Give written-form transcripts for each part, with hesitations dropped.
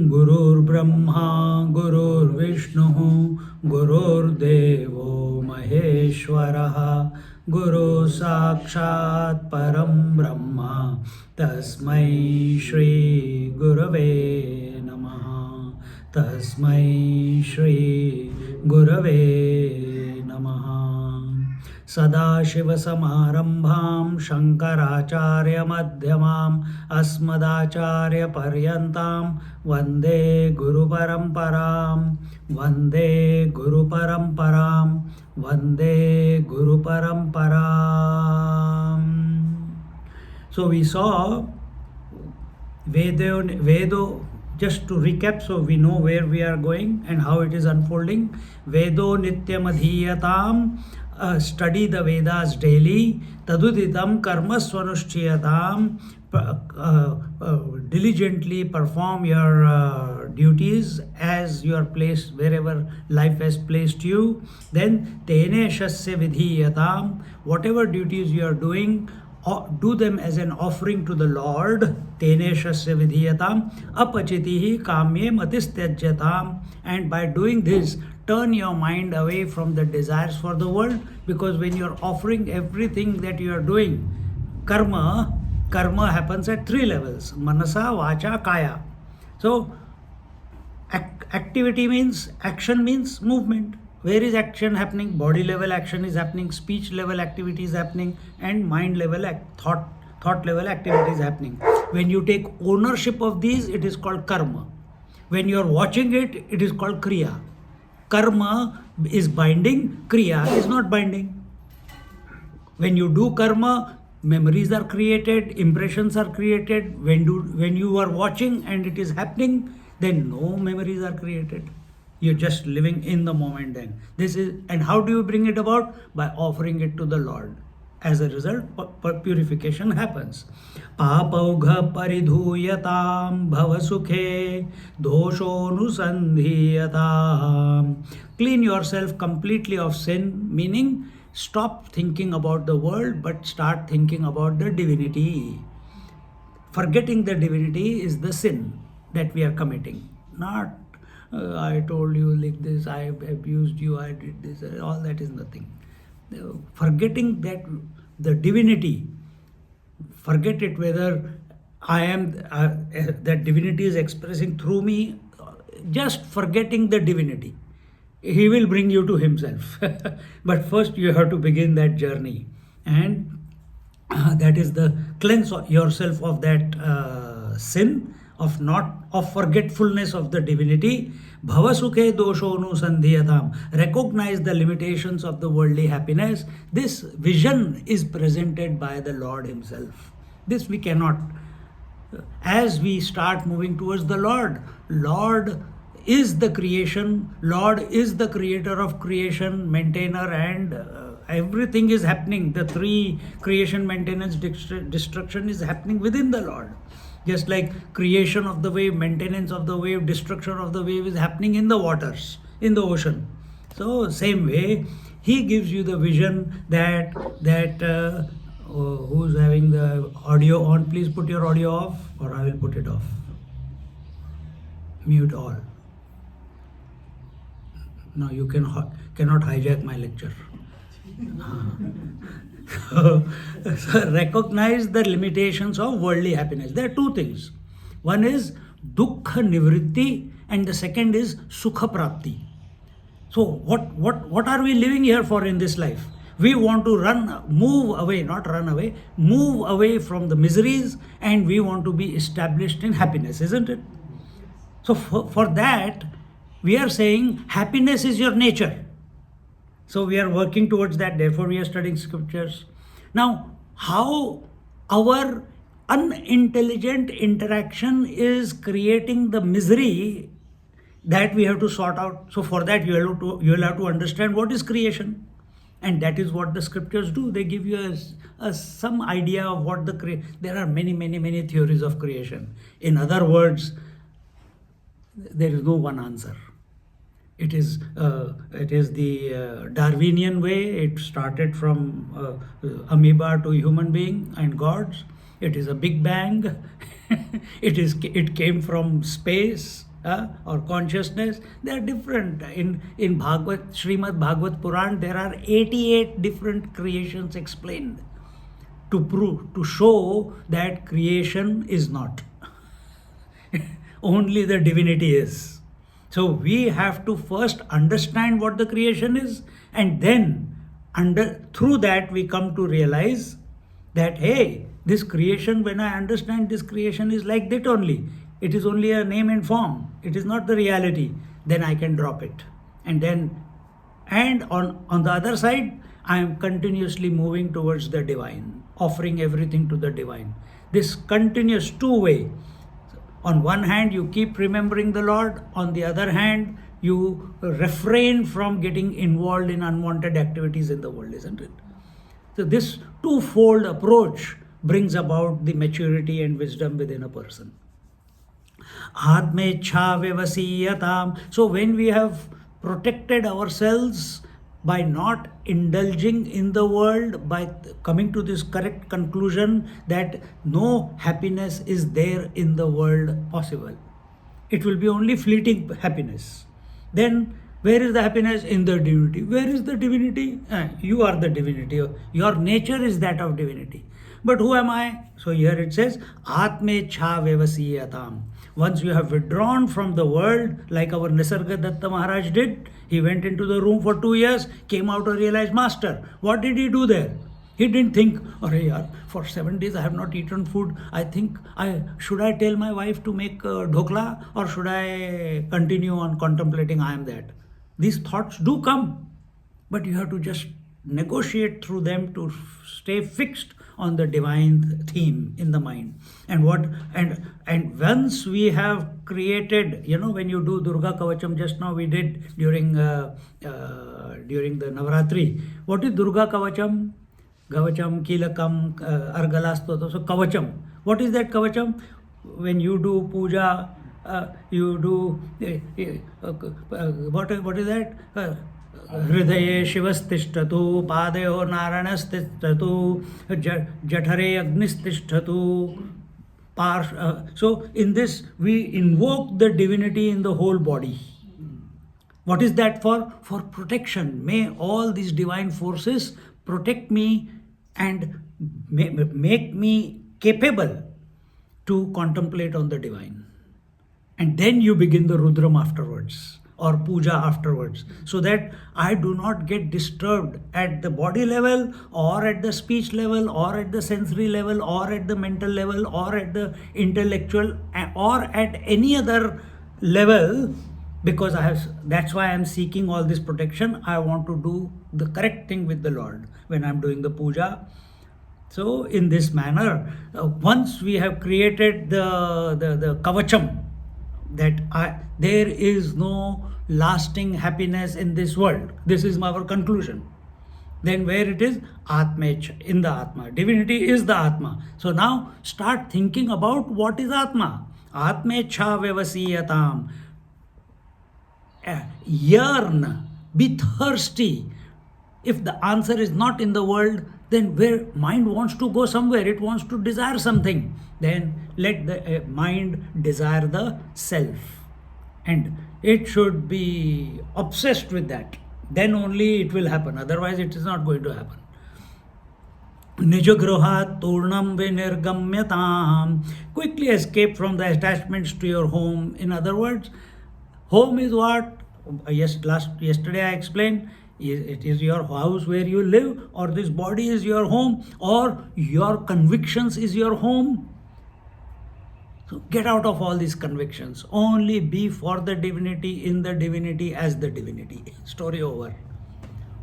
Gurur Brahma, Gurur Vishnu, Gurur Devo Maheshwaraha, Guru Sakshat Param Brahma, Tasmai Shri Gurave Namaha, Tasmai Shri Gurave Namaha. Sadashivasamarambham Shankaracharya-madhyamam Asmadacharya-paryantam Vande Guru-paramparam Vande Guru-paramparam Vande Guru-paramparam. So we saw Vedo, just to recap so we know where we are going and how it is unfolding. Vedo nityam adhiyatam, study the Vedas daily. Taduditam karma swanushchiyatam, diligently perform your duties as you are placed wherever life has placed you. Then tene shasya vidhiyatam, whatever duties you are doing, do them as an offering to the Lord. Tene shasya vidhiyatam apachitihi kamye matistyajyatam. And by doing this, turn your mind away from the desires for the world, because when you are offering everything that you are doing, karma happens at three levels: manasa, vacha, kaya. So activity means, action means movement. Where is action happening? Body level action is happening, speech level activity is happening, and mind level thought level activity is happening. When you take ownership of these, it is called karma. When you are watching it, it is called kriya. Karma is binding, kriya is not binding. When you do karma, memories are created, impressions are created. When you are watching and it is happening, then no memories are created. You're just living in the moment then. And how do you bring it about? By offering it to the Lord. As a result, purification happens. Papaugha paridhuyatam bhavasukhe doshonusandhiyatam. Clean yourself completely of sin, meaning stop thinking about the world but start thinking about the divinity. Forgetting the divinity is the sin that we are committing. Not I told you like this, I abused you, I did this, all that is nothing. Forgetting that the divinity, forget it whether I am, that divinity is expressing through me, just forgetting the divinity. He will bring you to himself. But first you have to begin that journey. And that is the cleanse yourself of that sin, of forgetfulness of the divinity. Bhavasukhe doshonu sandhiyatam. Recognize the limitations of the worldly happiness. This vision is presented by the Lord himself. This we cannot. As we start moving towards the Lord is the creation, Lord is the creator of creation, maintainer, and everything is happening. The three: creation, maintenance, destruction is happening within the Lord. Just like creation of the wave, maintenance of the wave, destruction of the wave is happening in the waters, in the ocean. So same way, he gives you the vision that who's having the audio on, please put your audio off, or I will put it off. Mute all. No, you cannot hijack my lecture. So recognize the limitations of worldly happiness. There are two things. One is dukkha nivritti, and the second is sukha prapti. So what are we living here for in this life? We want to move away from the miseries, and we want to be established in happiness, isn't it? So for that, we are saying happiness is your nature. So we are working towards that, therefore we are studying scriptures. Now, how our unintelligent interaction is creating the misery that we have to sort out. So for that you will have to understand what is creation. And that is what the scriptures do. They give you some idea of what there are many theories of creation. In other words, there is no one answer. It is the Darwinian way. It started from amoeba to human being and gods. It is a big bang. It came from space or consciousness. They are different. In Srimad Bhagavad Puran, there are 88 different creations explained to show that creation is not. Only the divinity is. So we have to first understand what the creation is, and then through that we come to realize that, hey, this creation, when I understand this creation is like that only, it is only a name and form, it is not the reality, then I can drop it. And on the other side, I am continuously moving towards the divine, offering everything to the divine. This continuous two-way. On one hand, you keep remembering the Lord. On the other hand, you refrain from getting involved in unwanted activities in the world, isn't it? So this twofold approach brings about the maturity and wisdom within a person. Atmecha vyavasiyatam. So when we have protected ourselves by not indulging in the world, by coming to this correct conclusion that no happiness is there in the world possible, it will be only fleeting happiness. Then where is the happiness? In the divinity. Where is the divinity? You are the divinity. Your nature is that of divinity. But who am I? So here it says, Atmecha vyavasiyatam. Once you have withdrawn from the world, like our Nisarga Datta Maharaj did, he went into the room for 2 years, came out and realized, Master, what did he do there? He didn't think, for 7 days I have not eaten food. I think, should I tell my wife to make dhokla, or should I continue on contemplating I am that? These thoughts do come, but you have to just negotiate through them to stay fixed on the divine theme in the mind. And once we have created, when you do Durga Kavacham, just now we did during the Navaratri. What is Durga Kavacham? Kavacham, Kilakam, Argalasto. So Kavacham. What is that Kavacham? When you do puja, you do what is that? हृदये शिवस्तिष्ठतु पादयो नारायणस्तिष्ठतु जठरे अग्निस्तिष्ठतु. So in this we invoke the divinity in the whole body. What is that for? For protection. May all these divine forces protect me and make me capable to contemplate on the divine. And then you begin the Rudram afterwards, or puja afterwards, so that I do not get disturbed at the body level, or at the speech level, or at the sensory level, or at the mental level, or at the intellectual, or at any other level, because that's why I'm seeking all this protection. I want to do the correct thing with the Lord when I'm doing the puja. So in this manner, once we have created the kavacham, that there is no lasting happiness in this world. This is our conclusion. Then where it is? Atmech, in the Atma. Divinity is the Atma. So now start thinking about what is Atma. Atmecha vyavasiyatam. Yearn, be thirsty. If the answer is not in the world, then where mind wants to go somewhere, it wants to desire something, then let the mind desire the self, and it should be obsessed with that. Then only it will happen, otherwise it is not going to happen. Nijagruhat turnam vinirgamyatam. Quickly escape from the attachments to your home. In other words, home is what? Yesterday I explained. It is your house where you live, or this body is your home, or your convictions is your home. So get out of all these convictions. Only be for the divinity, in the divinity, as the divinity. Story over.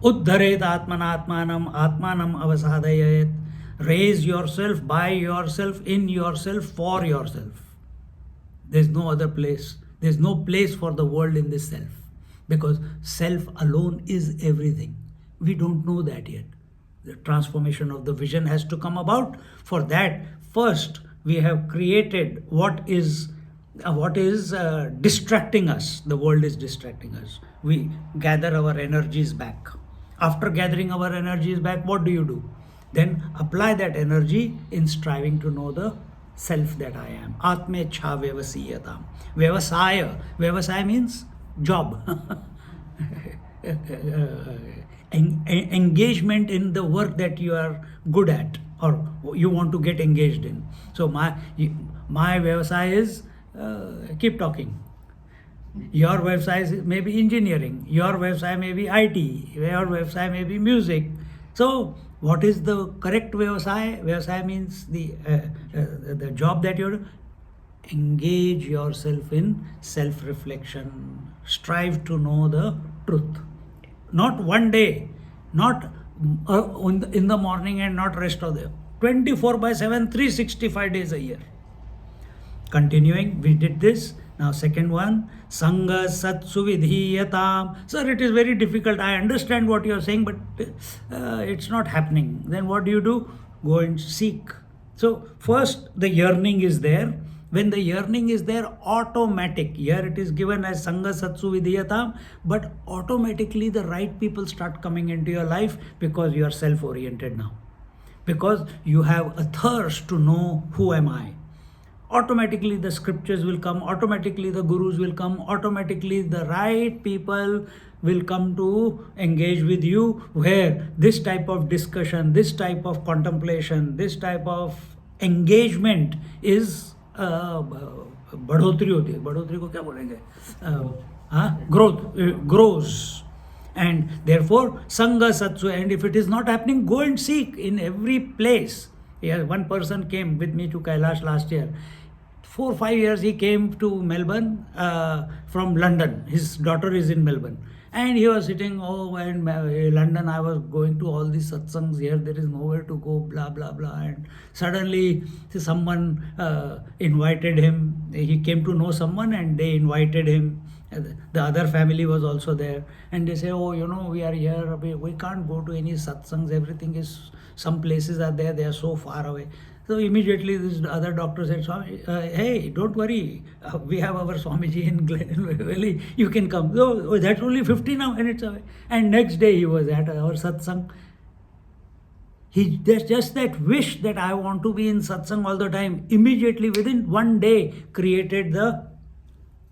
Uddharet atmanatmanam atmanam avasadayet. raise yourself, by yourself, in yourself, for yourself. There's no other place. There's no place for the world in this self, because self alone is everything. We don't know that yet. The transformation of the vision has to come about. For that, first we have created what is distracting us. The world is distracting us. We gather our energies back. After gathering our energies back, what do? Then apply that energy in striving to know the self that I am. Atmecha vyavasiyatam. Vyavasaya means job. Engagement in the work that you are good at or you want to get engaged in. So my vyavasaya is keep talking. Your vyavasaya may be engineering. Your vyavasaya may be IT. Your vyavasaya may be music. So what is the correct vyavasaya? Vyavasaya means the job that you're doing. Engage yourself in self-reflection. Strive to know the truth. Not one day, not in the morning and not rest of the 24/7, 365 days a year. Continuing, we did this. Now second one, Sangha Satsu Vidhiyatam. Sir, it is very difficult. I understand what you are saying, but it's not happening. Then what do? Go and seek. So first the yearning is there. When the yearning is there, automatic. Here it is given as Sangha Satsu Vidhiyatam, but automatically the right people start coming into your life because you are self-oriented now. Because you have a thirst to know who am I. Automatically the scriptures will come, automatically the gurus will come, automatically the right people will come to engage with you, where this type of discussion, this type of contemplation, this type of engagement is बढ़ोतरी होती है. बढ़ोतरी को क्या बोलेंगे? Growth grows. And therefore Sangha Satsu, and if it is not happening, go and seek in every place. Yeah, one person came with me to Kailash last year. 4 or 5 years he came to Melbourne from London. His daughter is in Melbourne. And he was sitting, in London I was going to all these satsangs here, there is nowhere to go, blah, blah, blah. And suddenly someone invited him. He came to know someone and they invited him. The other family was also there. And they say, we are here, we can't go to any satsangs, everything is, some places are there, they are so far away. So immediately this other doctor said, Swami, hey, don't worry, we have our Swamiji in Valley, you can come. So that's only 50 now and it's away. And next day he was at our satsang. There's just that wish that I want to be in satsang all the time. Immediately within one day created the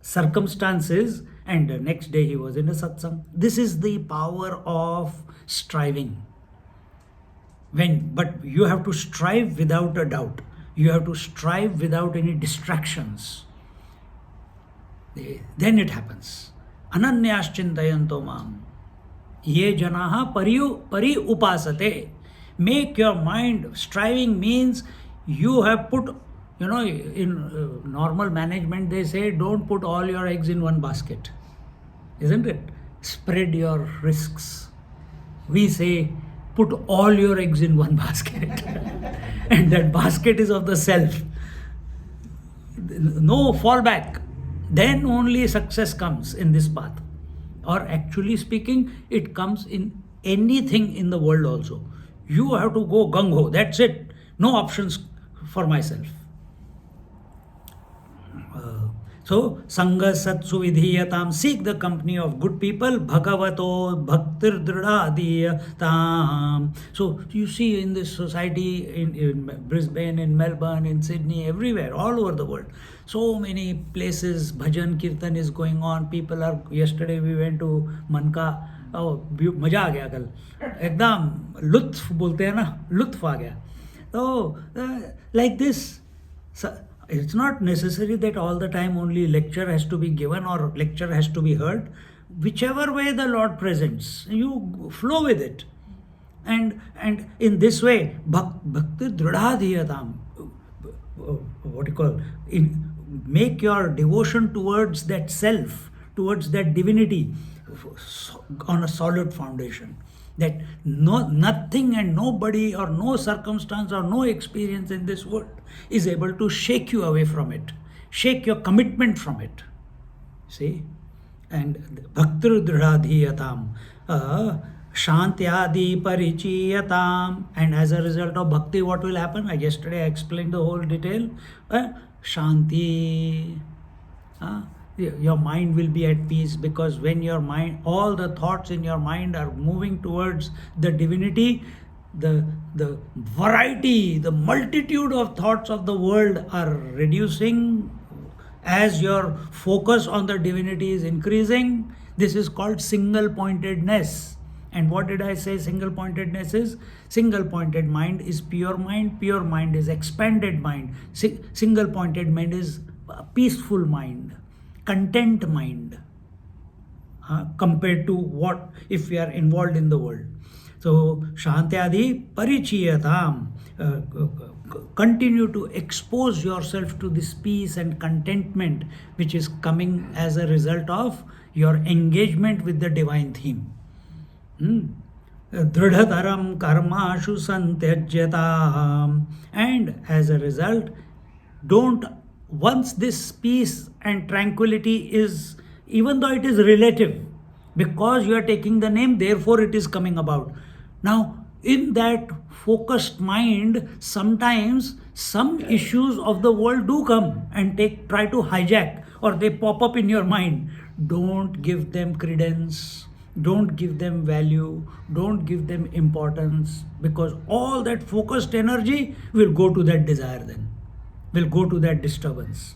circumstances, and the next day he was in a satsang. This is the power of striving. But you have to strive without a doubt. You have to strive without any distractions. Then it happens. Ananyaschintayanto mam. Ye janaha pari upasate. Make your mind. Striving means you have put, in normal management they say don't put all your eggs in one basket. Isn't it? Spread your risks. We say put all your eggs in one basket. And that basket is of the self. No fallback. Then only success comes in this path. Or actually speaking, it comes in anything in the world also. You have to go gung-ho. That's it. No options for myself. So, Sangha Satsu Vidhiyatam, seek the company of good people, Bhagavato Bhaktir Dridhadiyatam. So, you see in this society, in Brisbane, in Melbourne, in Sydney, everywhere, all over the world, so many places, bhajan, kirtan is going on. People are, yesterday we went to Manka, मजा आ गया कल, एकदम लुत्फ बोलते हैं ना, लुत्फ आ गया. So, like this. It's not necessary that all the time only lecture has to be given or lecture has to be heard. Whichever way the Lord presents, you flow with it. And in this way, bhakti dridhadhiyatam, what you call, make your devotion towards that self, towards that divinity on a solid foundation. that nothing and nobody or no circumstance or no experience in this world is able to shake you away from it, shake your commitment from it. See? And bhaktir dridhadhiyatam, shantyadi parichiyatam. And as a result of bhakti, what will happen? Yesterday I explained the whole detail. Shanti. Your mind will be at peace, because when your mind, all the thoughts in your mind are moving towards the divinity, the variety, the multitude of thoughts of the world are reducing as your focus on the divinity is increasing. This is called single pointedness. And what did I say single pointedness is? Single pointed mind is pure mind is expanded mind, single pointed mind is a peaceful mind, content mind, compared to what if we are involved in the world. So shantyadi parichiyatam, continue to expose yourself to this peace and contentment which is coming as a result of your engagement with the divine theme. Dridhataram karmashu santyajyata. And as a result, once this peace and tranquility is, even though it is relative, because you are taking the name, therefore it is coming about. Now, in that focused mind, sometimes some issues of the world do come and try to hijack, or they pop up in your mind. Don't give them credence, don't give them value, don't give them importance, because all that focused energy will go to that desire then, will go to that disturbance.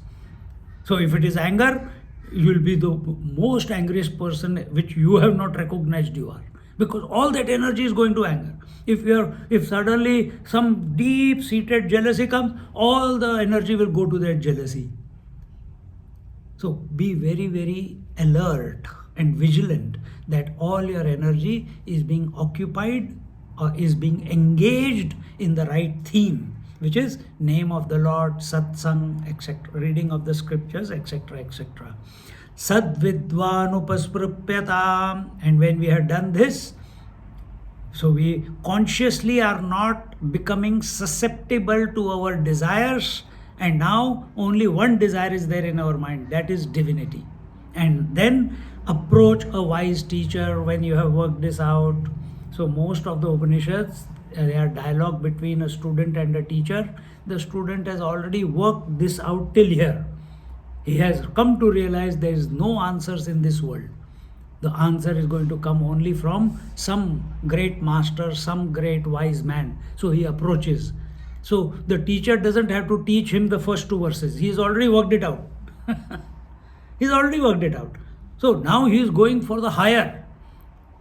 So if it is anger, you will be the most angriest person which you have not recognized you are, because all that energy is going to anger. If suddenly some deep seated jealousy comes, all the energy will go to that jealousy. So be very, very alert and vigilant that all your energy is being occupied or is being engaged in the right theme, which is name of the Lord, Satsang, etc., reading of the scriptures, etc., etc. Sadvidvanupasprupyata. And when we have done this, so we consciously are not becoming susceptible to our desires, and now only one desire is there in our mind, that is divinity. And then approach a wise teacher when you have worked this out. So most of the Upanishads, they are dialogue between a student and a teacher. The student has already worked this out till here. He has come to realize there is no answers in this world. The answer is going to come only from some great master, some great wise man. So he approaches. So the teacher doesn't have to teach him the first two verses. He's already worked it out. He's already worked it out. So now he is going for the higher.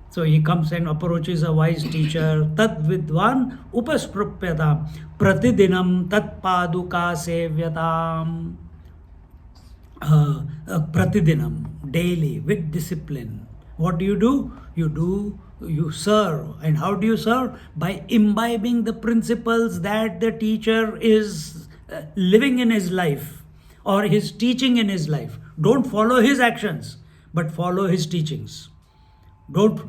So he comes and approaches a wise teacher. Tat vidvan upaspruppyatam pratidinam tat paduka sevyatam. Pratidinam, daily, with discipline. What do? You serve. And how do you serve? By imbibing the principles that the teacher is living in his life, or his teaching in his life. Don't follow his actions, but follow his teachings. Don't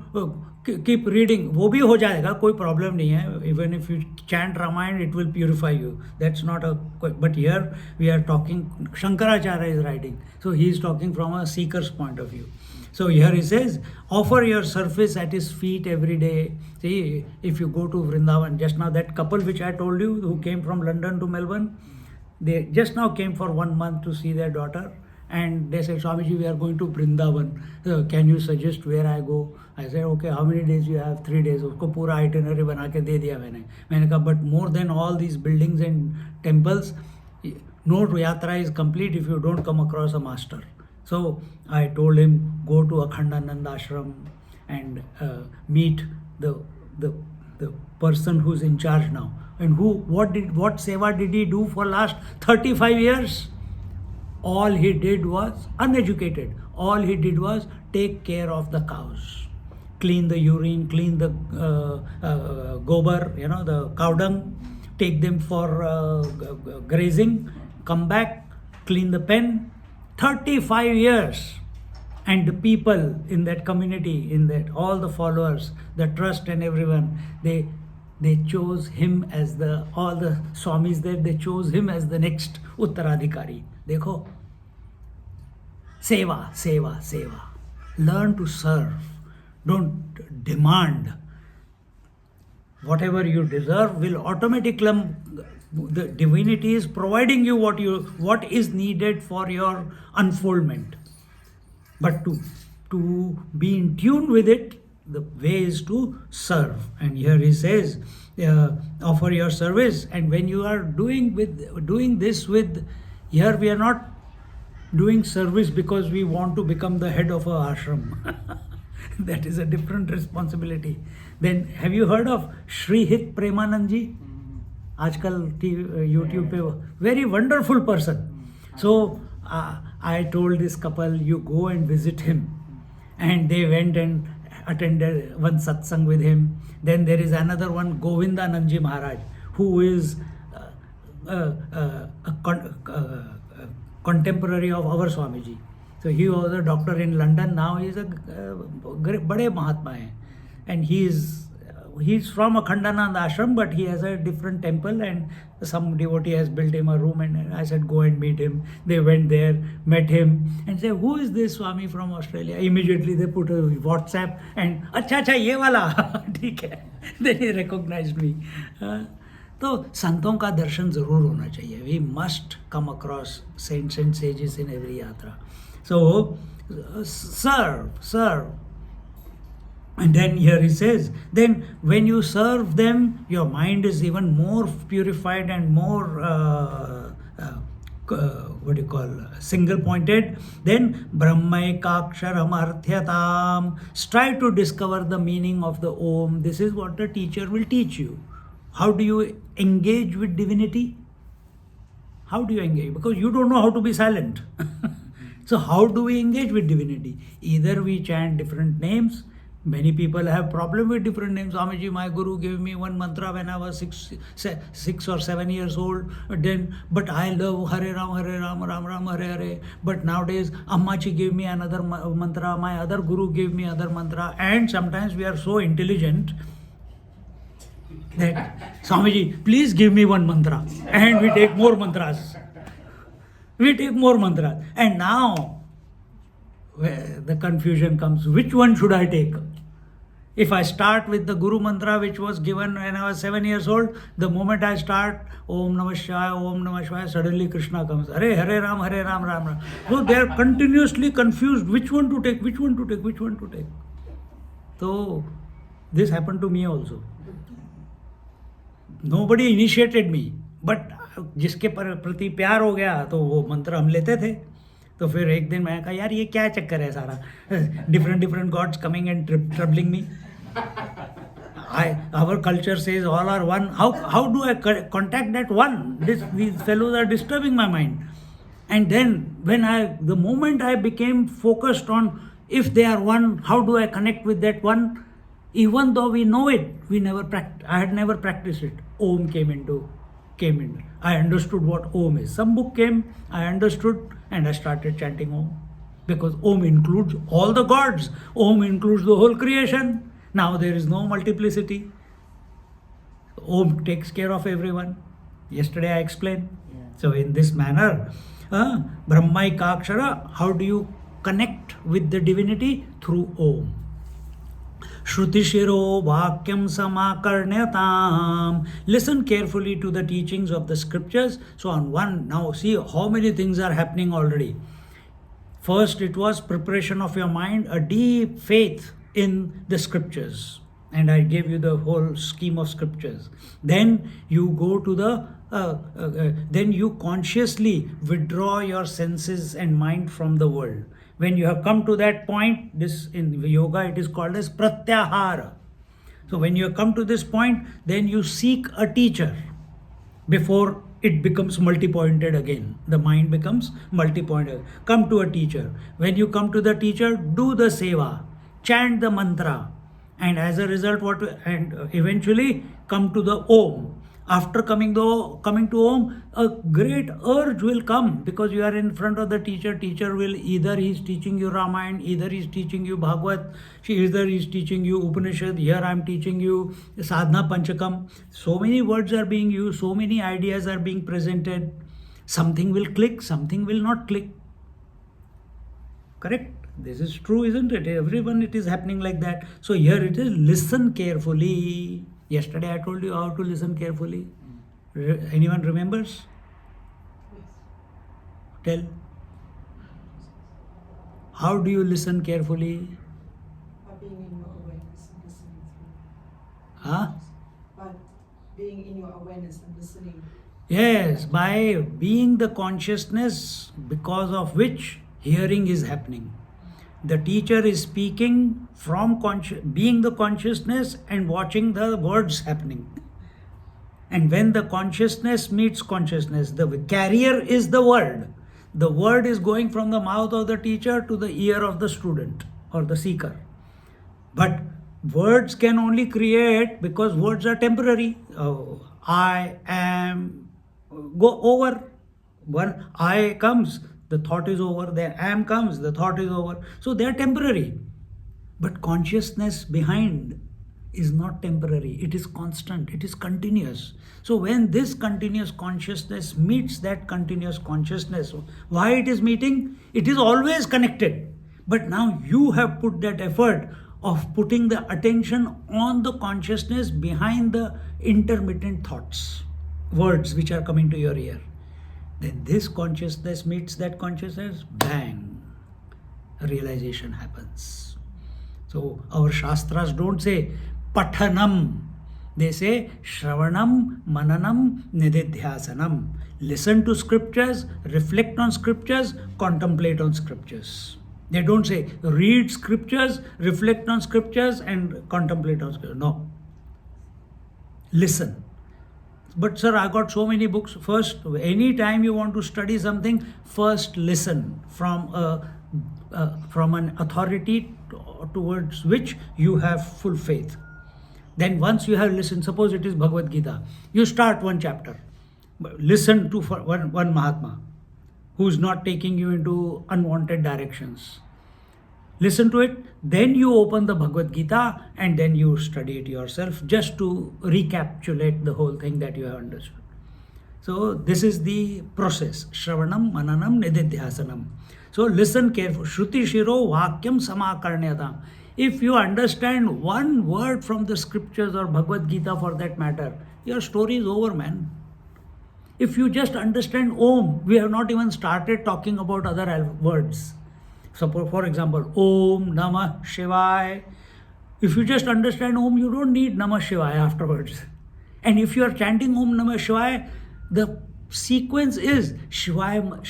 keep reading. वो भी हो जाएगा, कोई problem नहीं है. Even if you chant Ramayana, it will purify you. That's not a. But here we are talking. Shankaracharya is writing, so he is talking from a seeker's point of view. So here he says, offer your service at his feet every day. See, if you go to Vrindavan, just now that couple which I told you who came from London to Melbourne, they just now came for 1 month to see their daughter. And they said, Swamiji, we are going to Brindavan. Can you suggest where I go? I said, okay, how many days you have? 3 days. उसको पूरा itinerary बना के दे दिया मैंने कहा, but more than all these buildings and temples, no yatra is complete if you don't come across a master. So I told him, go to Akhandananda ashram and meet the person who's in charge now. And what seva did he do for last 35 years? All he did was uneducated. All he did was take care of the cows, clean the urine, clean the gobar, the cow dung, take them for grazing, come back, clean the pen. 35 years. And the people in that community, in that all the followers, the trust and everyone, they chose him as all the Swamis there, they chose him as the next Uttaradhikari. Dekho, seva, seva, seva. Learn to serve. Don't demand. Whatever you deserve will automatically, the divinity is providing you what is needed for your unfoldment. But to be in tune with it, the way is to serve. And here he says, offer your service. And when you are doing this with, here we are not doing service because we want to become the head of our ashram. That is a different responsibility. Then have you heard of Shri Hit Premanand ji? Aajkal YouTube pe, very wonderful person. So I told this couple, you go and visit him. And they went and attended one satsang with him. Then there is another one, Govindanandji Maharaj, who is a contemporary of our Swamiji. So he was a doctor in London. Now he is a bade Mahatma hai. And he's from Akhandanand ashram, but he has a different temple, and some devotee has built him a room, and I said, go and meet him. They went there, met him, and said, who is this Swami from Australia? Immediately they put a WhatsApp, and acha, ye wala, theek hai. Then he recognized me. तो संतों का दर्शन जरूर होना चाहिए. We must come across saints and sages in every yatra. So serve. And then here he says, then when you serve them, your mind is even more purified and more single pointed. Then Brahmaikaksharam arthyatam. Strive to discover the meaning of the Om. This is what the teacher will teach you. How do you engage with divinity? How do you engage? Because you don't know how to be silent. So how do we engage with divinity? Either we chant different names. Many people have problem with different names. Swamiji, my guru gave me one mantra when I was 6 or 7 years old. But I love Hare Ram, Ram Ram, Hare Hare. But nowadays, Ammachi gave me another mantra. My other guru gave me other mantra. And sometimes we are so intelligent that, Swamiji, please give me one mantra. And we take more mantras. And now, where the confusion comes, which one should I take? If I start with the Guru mantra which was given when I was 7 years old, the moment I start Om Namah Shivaya, suddenly Krishna comes. Hare Ram, Ram Ram. So they are continuously confused which one to take. So this happened to me also. Nobody initiated me, but जिसके प्रति प्यार हो गया तो वो मंत्र हम लेते थे. तो फिर एक दिन मैं कहा, यार ये क्या चक्कर है सारा, different gods coming and troubling me. Our culture says all are one. How do I contact that one? These fellows are disturbing my mind. And then the moment I became focused on if they are one, how do I connect with that one? Even though we know it, I had never practiced it. Om came in. I understood what Om is. Some book came, I understood, and I started chanting Om. Because Om includes all the gods. Om includes the whole creation. Now there is no multiplicity. Om takes care of everyone. Yesterday I explained. Yeah. So in this manner, Brahmaikakshara, how do you connect with the divinity? Through Om. Shrutishiro Vakyam Samakarnyatam. Listen carefully to the teachings of the scriptures. So on one, now see how many things are happening already. First, it was preparation of your mind, a deep faith in the scriptures. And I gave you the whole scheme of scriptures. Then you go to then you consciously withdraw your senses and mind from the world. When you have come to that point, this in yoga it is called as pratyahara. So when you have come to this point, then you seek a teacher before it becomes multi-pointed again. The mind becomes multi-pointed. Come to a teacher. When you come to the teacher, do the seva, chant the mantra, and as a result, and eventually come to the Om. After coming to home, a great urge will come because you are in front of the teacher. Teacher will either he's teaching you Ramayana, either he's teaching you Bhagavad, either he's teaching you Upanishad. Here I am teaching you sadhana panchakam. So many words are being used, so many ideas are being presented. Something will click, something will not click. Correct? This is true, isn't it? Everyone, it is happening like that. So here it is, listen carefully. Yesterday I told you how to listen carefully. Anyone remembers? Tell. How do you listen carefully? By being in your awareness and listening through. Huh? By being in your awareness and listening. Yes, by being the consciousness because of which hearing is happening. The teacher is speaking from being the consciousness and watching the words happening. And when the consciousness meets consciousness, the carrier is the word. The word is going from the mouth of the teacher to the ear of the student or the seeker. But words can only create because words are temporary. I am, go over. One I comes, the thought is over. There am comes, the thought is over. So they are temporary. But consciousness behind is not temporary. It is constant. It is continuous. So when this continuous consciousness meets that continuous consciousness, why it is meeting? It is always connected. But now you have put that effort of putting the attention on the consciousness behind the intermittent thoughts, words which are coming to your ear. Then this consciousness meets that consciousness, bang, a realization happens. So our Shastras don't say Pathanam, they say Shravanam, Mananam, Nididhyasanam. Listen to scriptures, reflect on scriptures, contemplate on scriptures. They don't say read scriptures, reflect on scriptures, and contemplate on scriptures. No. Listen. But sir, I got so many books. First, any time you want to study something, first listen from an authority towards which you have full faith. Then once you have listened, suppose it is Bhagavad Gita, you start one chapter. Listen to one Mahatma who is not taking you into unwanted directions. Listen to it, then you open the Bhagavad Gita and then you study it yourself just to recapitulate the whole thing that you have understood. So this is the process. Shravanam, Mananam, Nididhyasanam. So listen carefully. Shruti Shiro Vakyam Samakarnyatam. If you understand one word from the scriptures or Bhagavad Gita for that matter, your story is over, man. If you just understand Om, we have not even started talking about other words. So for example, Om Namah Shivaya. If you just understand Om, you don't need Namah Shivaya afterwards. And if you are chanting Om Namah Shivaya, the sequence is Shivaya,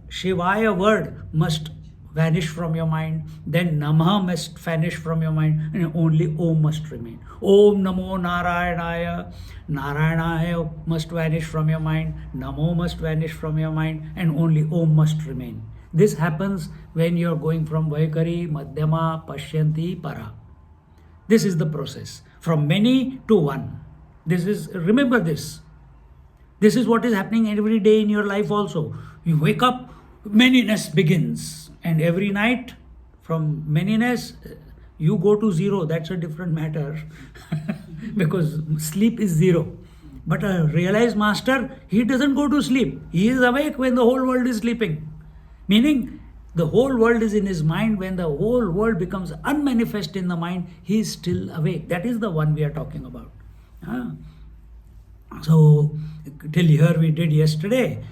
Shivaya word must vanish from your mind, then Namah must vanish from your mind, and only Om must remain. Om Namo Narayanaya, Narayanaya must vanish from your mind, Namo must vanish from your mind, and only Om must remain. This happens when you are going from Vaikari, Madhyama, Pashyanti, Para. This is the process. From many to one. Remember this. This is what is happening every day in your life also. You wake up, manyness begins. And every night, from manyness, you go to zero. That's a different matter. Because sleep is zero. But a realized master, he doesn't go to sleep. He is awake when the whole world is sleeping. Meaning, the whole world is in his mind. When the whole world becomes unmanifest in the mind, he is still awake. That is the one we are talking about. So, till here we did yesterday.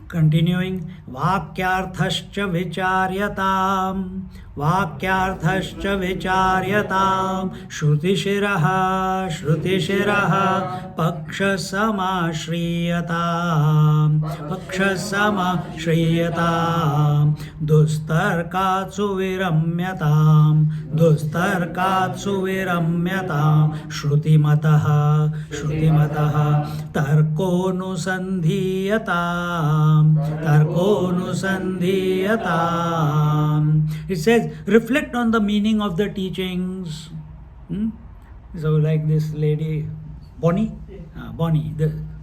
Continuing, Vakyarthascha vicharyatam, Vakyarthascha vicharyatam, Shrutishiraha, Shrutishiraha, Pakshasama Shriyatam, Dustarkatsu Viramyatam, Dustarkatsu Viramyatam, Shrutimataha, Shrutimataha, Tarkonusandhiyatam, Tarkonusandhiyatam. It says, reflect on the meaning of the teachings. So like this lady, Bonnie, Bonnie.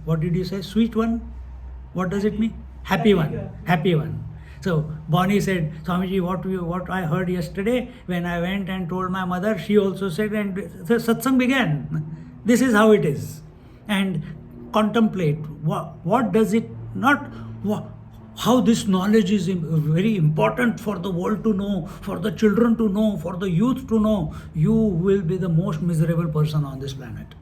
What did you say? Sweet one? What does it mean? Happy one. Happy one. So Bonnie said, Swamiji, what I heard yesterday when I went and told my mother, she also said, and the satsang began. This is how it is. And contemplate what does it not, how this knowledge is very important for the world to know, for the children to know, for the youth to know. You will be the most miserable person on this planet.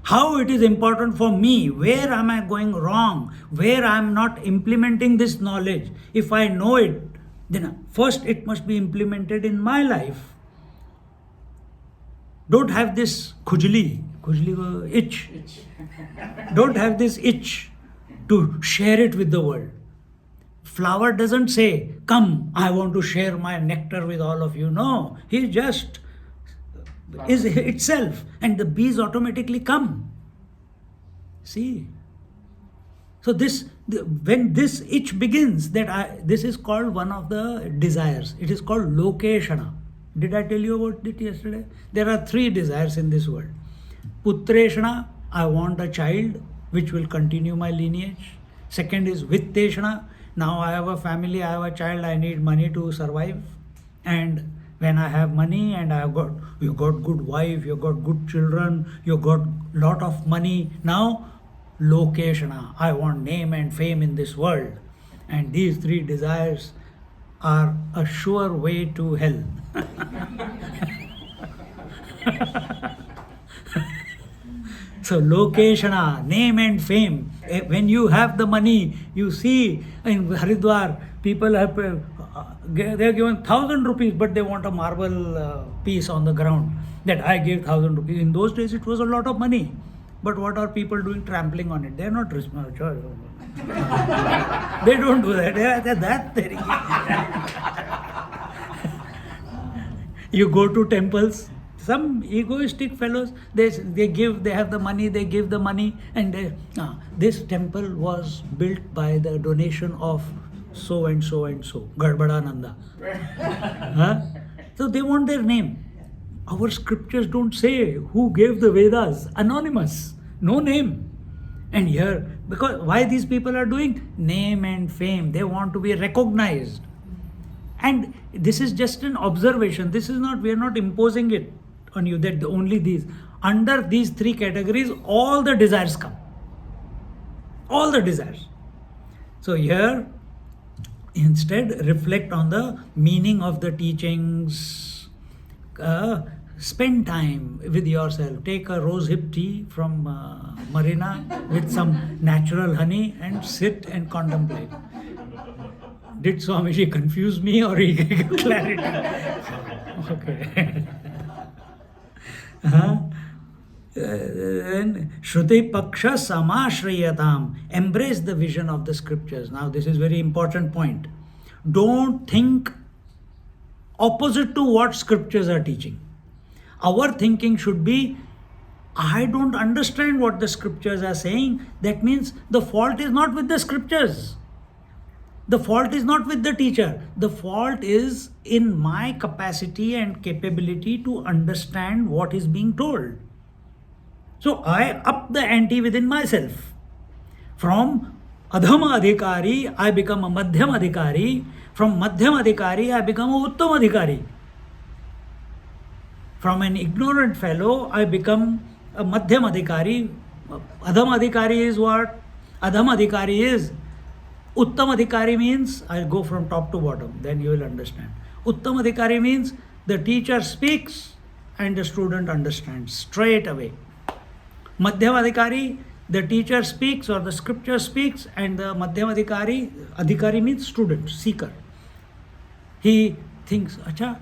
How it is important for me, where am I going wrong, where I am not implementing this knowledge. If I know it, then first it must be implemented in my life. Don't have this khujli itch. Don't have this itch to share it with the world. Flower doesn't say, come, I want to share my nectar with all of you. No, he just is itself, and the bees automatically come. See, so when this itch begins, this is called one of the desires. It is called lokeshana. Did I tell you about it yesterday? There are 3 desires in this world. Putreshana, I want a child which will continue my lineage. Second is vitteshana, now I have a family, I have a child, I need money to survive. And when I have money and you got good wife, you got good children, you got lot of money. Now, lokeshana, I want name and fame in this world. And these 3 desires are a sure way to hell. So lokeshana, name and fame. When you have the money, you see in Haridwar, people have they are given 1,000 rupees, but they want a marble piece on the ground. That I gave 1,000 rupees. In those days, it was a lot of money. But what are people doing? Trampling on it. They are not responsible. They don't do that. That's very. You go to temples. Some egoistic fellows, they have the money, they give the money, and this temple was built by the donation of so and so and so, Gadbadananda. So they want their name. Our scriptures don't say who gave the Vedas. Anonymous, no name. And here, because why these people are doing? Name and fame. They want to be recognized. And this is just an observation. This is not, we are not imposing it on you that only these. Under these 3 categories, all the desires come. All the desires. So here, instead, reflect on the meaning of the teachings. Spend time with yourself. Take a rosehip tea from Marina with some natural honey and sit and contemplate. Did Swamiji confuse me or he gave clarity? Okay. And Shruti Paksha Samashrayatam. Embrace the vision of the scriptures. Now this is very important point. Don't think opposite to what scriptures are teaching. Our thinking should be, I don't understand what the scriptures are saying. That means the fault is not with the scriptures. The fault is not with the teacher. The fault is in my capacity and capability to understand what is being told. So I up the ante within myself. From Adhama Adhikari, I become a Madhyam Adhikari. From Madhyam Adhikari, I become a Uttam Adhikari. From an ignorant fellow, I become a Madhyam Adhikari. Adham Adhikari is what? Adham Adhikari is. Uttam Adhikari means, I'll go from top to bottom, then you will understand. Uttam Adhikari means the teacher speaks and the student understands straight away. Madhyam Adhikari, the teacher speaks or the scripture speaks, and the Madhyam Adhikari means student, seeker. He thinks, Acha,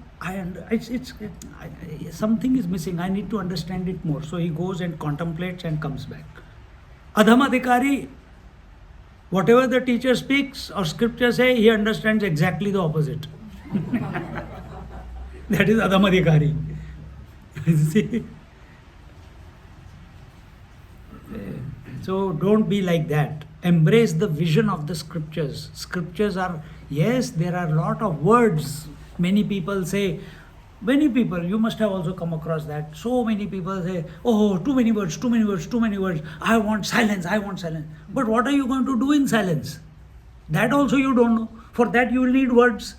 something is missing, I need to understand it more. So he goes and contemplates and comes back. Adham Adhikari, whatever the teacher speaks or scripture say, he understands exactly the opposite. That is Adham Adhikari. See? So don't be like that. Embrace the vision of the scriptures. Scriptures are, yes, there are a lot of words. Many people say, Many people, you must have also come across that. So many people say, oh, too many words, too many words, too many words. I want silence, I want silence. But what are you going to do in silence? That also you don't know. For that you will need words.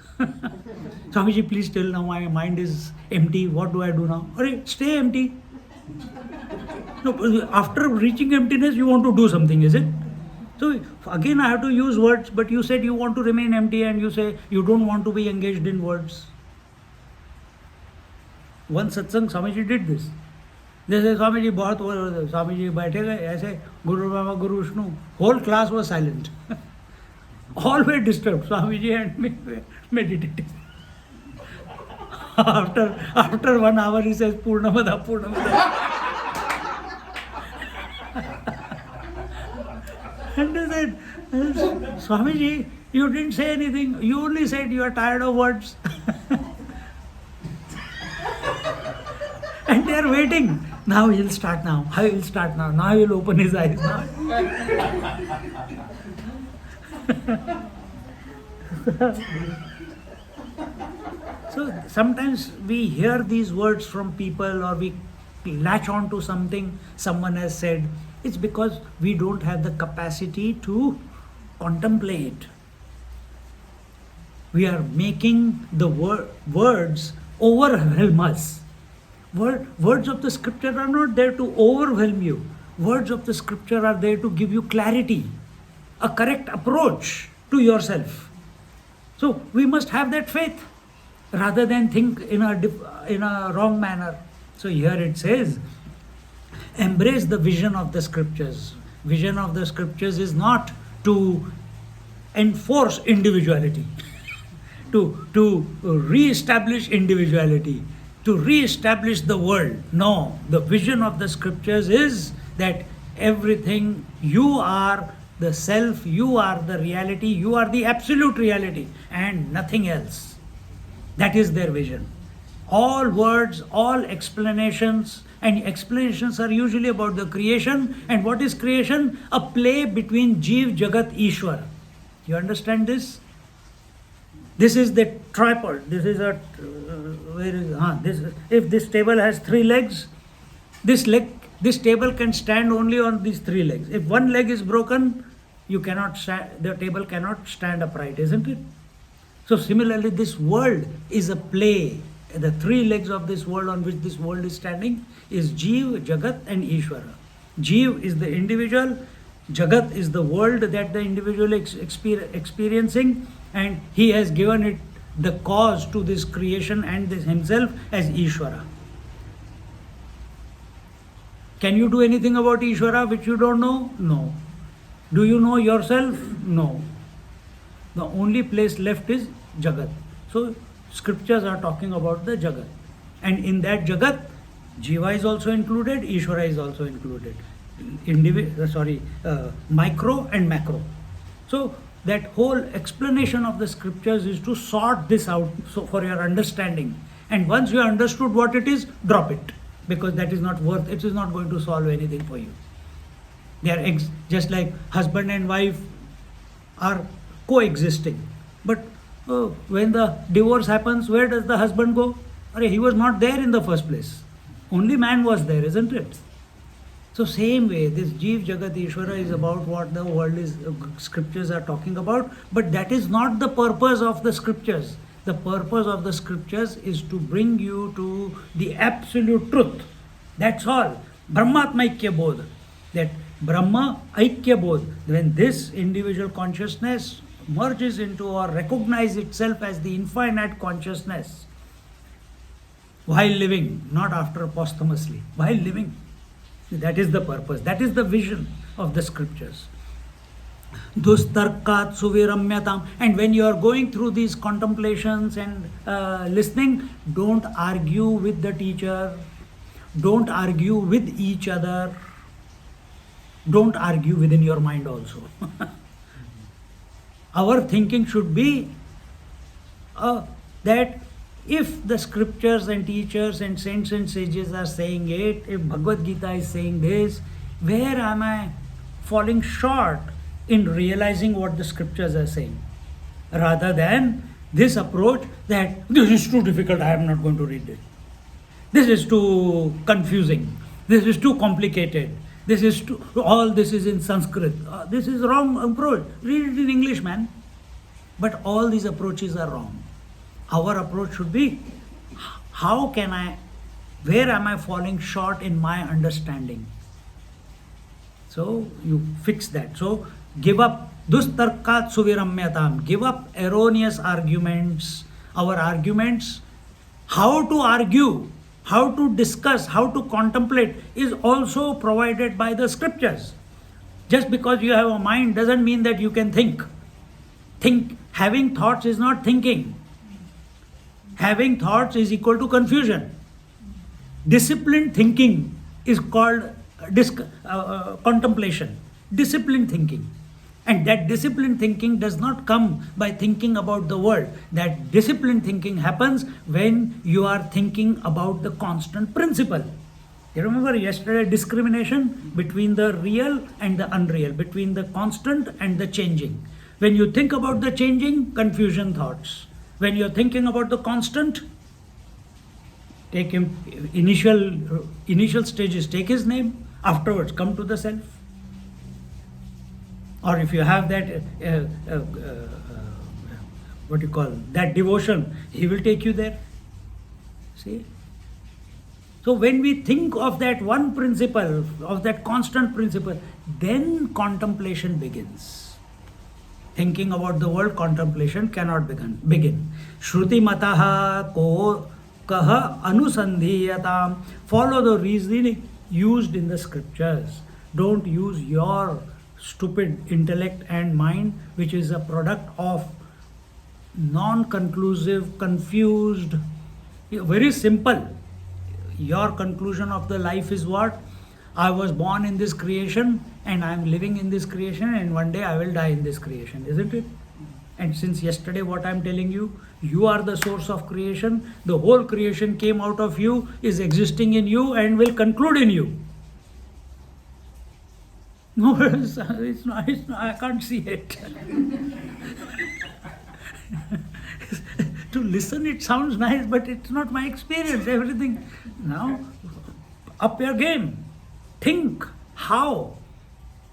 Swamiji, please tell now, my mind is empty. What do I do now? Arey, stay empty. No, after reaching emptiness, you want to do something, is it? So again I have to use words, but you said you want to remain empty and you say you don't want to be engaged in words. One satsang, Swamiji did this. They say, Swamiji, बहुत Swamiji बैठे गए ऐसे Guru Brahma, Guru Vishnu. Whole class was silent. All were disturbed. Swamiji and me were meditating. After 1 hour he says, Purnamada, Purnamada. And they said, Swamiji, you didn't say anything. You only said you are tired of words. And they are waiting. Now he'll start now. How he'll start now? Now he'll open his eyes. Now. So sometimes we hear these words from people or we latch on to something someone has said. It's because we don't have the capacity to contemplate. We are making the words overwhelm us. Words of the scripture are not there to overwhelm you. Words of the scripture are there to give you clarity, a correct approach to yourself. So we must have that faith rather than think in a wrong manner. So here it says, embrace the vision of the scriptures. Vision of the scriptures is not to enforce individuality, to re-establish individuality, to re-establish the world. No, the vision of the scriptures is that everything, you are the self, you are the reality, you are the absolute reality and nothing else. That is their vision. All words, all explanations, and explanations are usually about the creation. And what is creation? A play between Jeev, Jagat, Ishwar. You understand this? This is the tripod. This is a if this table has 3 legs, this table can stand only on these 3 legs. If one leg is broken, the table cannot stand upright, isn't it? So similarly, this world is a play. The 3 legs of this world on which this world is standing is Jeev, Jagat and Ishvara. Jeev is the individual, Jagat is the world that the individual is experiencing, and he has given it the cause to this creation and this himself as Ishvara. Can you do anything about Ishvara which you don't know? No. Do you know yourself? No. The only place left is Jagat. So scriptures are talking about the Jagat. And in that Jagat, Jiva is also included, Ishvara is also included. Micro and macro. So that whole explanation of the scriptures is to sort this out so for your understanding. And once you understood what it is, drop it. Because that is not it is not going to solve anything for you. They are just like husband and wife are coexisting. But when the divorce happens, where does the husband go? He was not there in the first place. Only man was there, isn't it? So same way, this Jeev, Jagat, Ishvara is about what the world is, scriptures are talking about. But that is not the purpose of the scriptures. The purpose of the scriptures is to bring you to the absolute truth. That's all. Brahmatmaikya bodh. That Brahma Aikya bodh. When this individual consciousness merges into or recognizes itself as the infinite consciousness while living, not after posthumously, while living. That is the purpose. That is the vision of the scriptures. Dustarkat suviramyatam. And when you are going through these contemplations and listening, don't argue with the teacher. Don't argue with each other. Don't argue within your mind also. Our thinking should be that if the scriptures and teachers and saints and sages are saying it, if Bhagavad Gita is saying this, where am I falling short in realizing what the scriptures are saying? Rather than This approach that this is too difficult, I am not going to read it. This is too confusing. This is too complicated. This is too, all this is in Sanskrit. This is wrong approach. Read it in English, man. But all these approaches are wrong. Our approach should be, how can I, where am I falling short in my understanding? So you fix that. So give up dustarkat suviramyatam. Give up erroneous arguments. Our arguments, how to argue, how to discuss, how to contemplate is also provided by the scriptures. Just because you have a mind doesn't mean that you can think. Having thoughts is not thinking. Having thoughts is equal to confusion. Disciplined thinking is called contemplation. Disciplined thinking. And that disciplined thinking does not come by thinking about the world. That disciplined thinking happens when you are thinking about the constant principle. You remember yesterday, discrimination between the real and the unreal, between the constant and the changing. When you think about the changing, confusion thoughts. When you're thinking about the constant, take him, initial stages, take his name, afterwards come to the self. Or if you have that, that devotion, he will take you there. See? So when we think of that one principle, of that constant principle, then contemplation begins. Thinking about the world, contemplation cannot begin. Shruti mataha ko kaha anusandhiyatam. Follow the reasoning used in the scriptures. Don't use your stupid intellect and mind, which is a product of non-conclusive, confused. Very simple. Your conclusion of the life is what? I was born in this creation and I am living in this creation and one day I will die in this creation, isn't it? And since yesterday what I am telling you, you are the source of creation, the whole creation came out of you, is existing in you and will conclude in you. No, it's not, I can't see it. To listen it sounds nice, but it's not my experience. Everything. Now, up your game. Think how.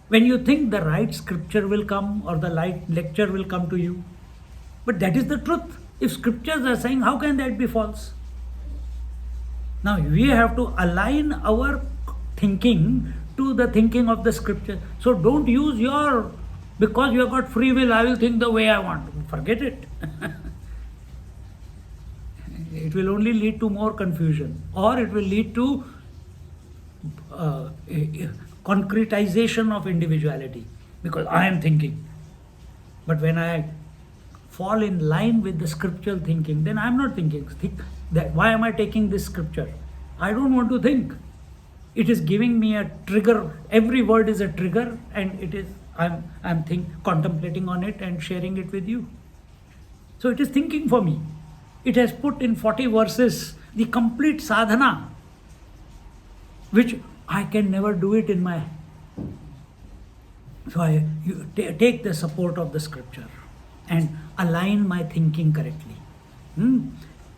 When you think, the right scripture will come or the right lecture will come to you. But that is the truth. If scriptures are saying, how can that be false? Now we have to align our thinking to the thinking of the scripture. So don't use your, because you have got free will, I will think the way I want. Forget it. It will only lead to more confusion, or it will lead to concretization of individuality, because I am thinking. But when I fall in line with the scriptural thinking, then I am not thinking. Why am I taking this scripture? I don't want to think. It is giving me a trigger. Every word is a trigger, and it is I'm contemplating on it and sharing it with you. So it is thinking for me. It has put in 40 verses the complete sadhana, which I can never do it in my. So take the support of the scripture and align my thinking correctly.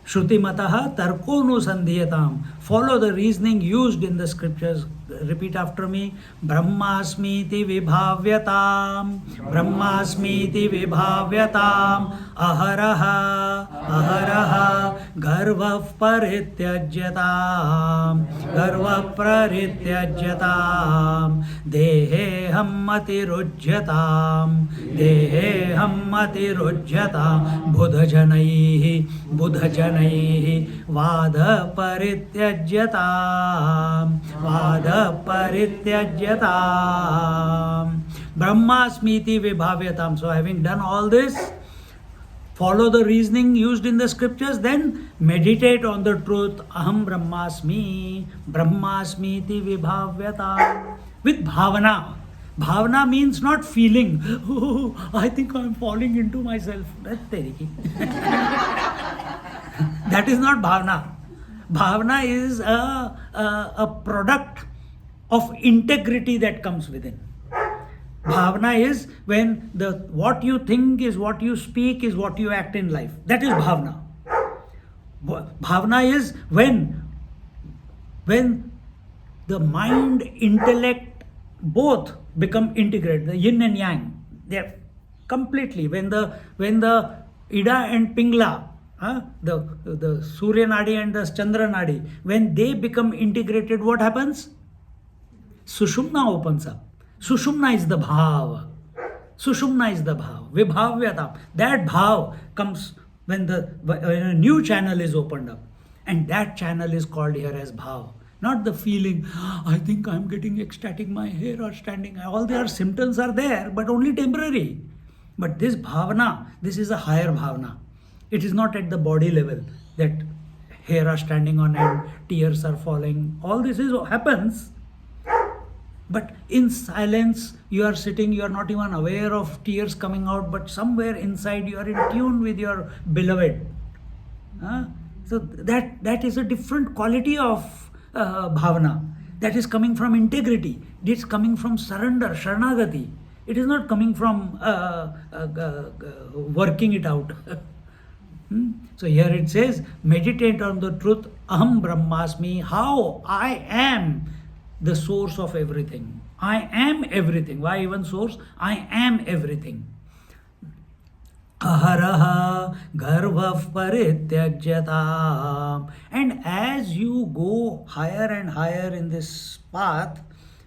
Shruti mataha tarko nu sandhiyatam. Follow the reasoning used in the scriptures. Repeat after me. Brahmasmiti vibhavyatam. Brahmasmiti vibhavyatam. Aharaha. Aharaha. Garva parityajyatam. Garva parityajyatam. Deheham matirujyatam. Deheham matirujyatam. Buddhajanaihi. Buddhajanaihi. Vada parityajyatam. Vada parityajatam. Brahmasmiti vibhavyatam. So having done all this, follow the reasoning used in the scriptures, then meditate on the truth. Aham brahmasmi. Brahmasmiti vibhavyatam. With bhavana. Bhavana means not feeling. Oh, I think I am falling into myself. That's teriki. That is not bhavana. Bhavana is a product of integrity that comes within. Bhavana is when what you think is what you speak is what you act in life. That is bhavana. Bhavana is when the mind, intellect, both become integrated, the yin and yang. They're completely, when the Ida and Pingla, the Surya Nadi and the Chandra Nadi, when they become integrated, what happens? Sushumna opens up. Sushumna is the bhav. Sushumna is the bhav. Vibhavyata. That bhav comes when a new channel is opened up. And that channel is called here as bhav. Not the feeling, I think I'm getting ecstatic, my hair are standing. All their symptoms are there, but only temporary. But this bhavana, this is a higher bhavana. It is not at the body level that hair are standing on end, tears are falling. All this happens. But in silence, you are sitting, you are not even aware of tears coming out, but somewhere inside you are in tune with your beloved. So that is a different quality of bhavana. That is coming from integrity. It is coming from surrender, sharanagati. It is not coming from working it out. So here it says, meditate on the truth, aham brahmasmi, how I am the source of everything. I am everything. Why even source? I am everything. Aharaha garvav parityajyata. And as you go higher and higher in this path,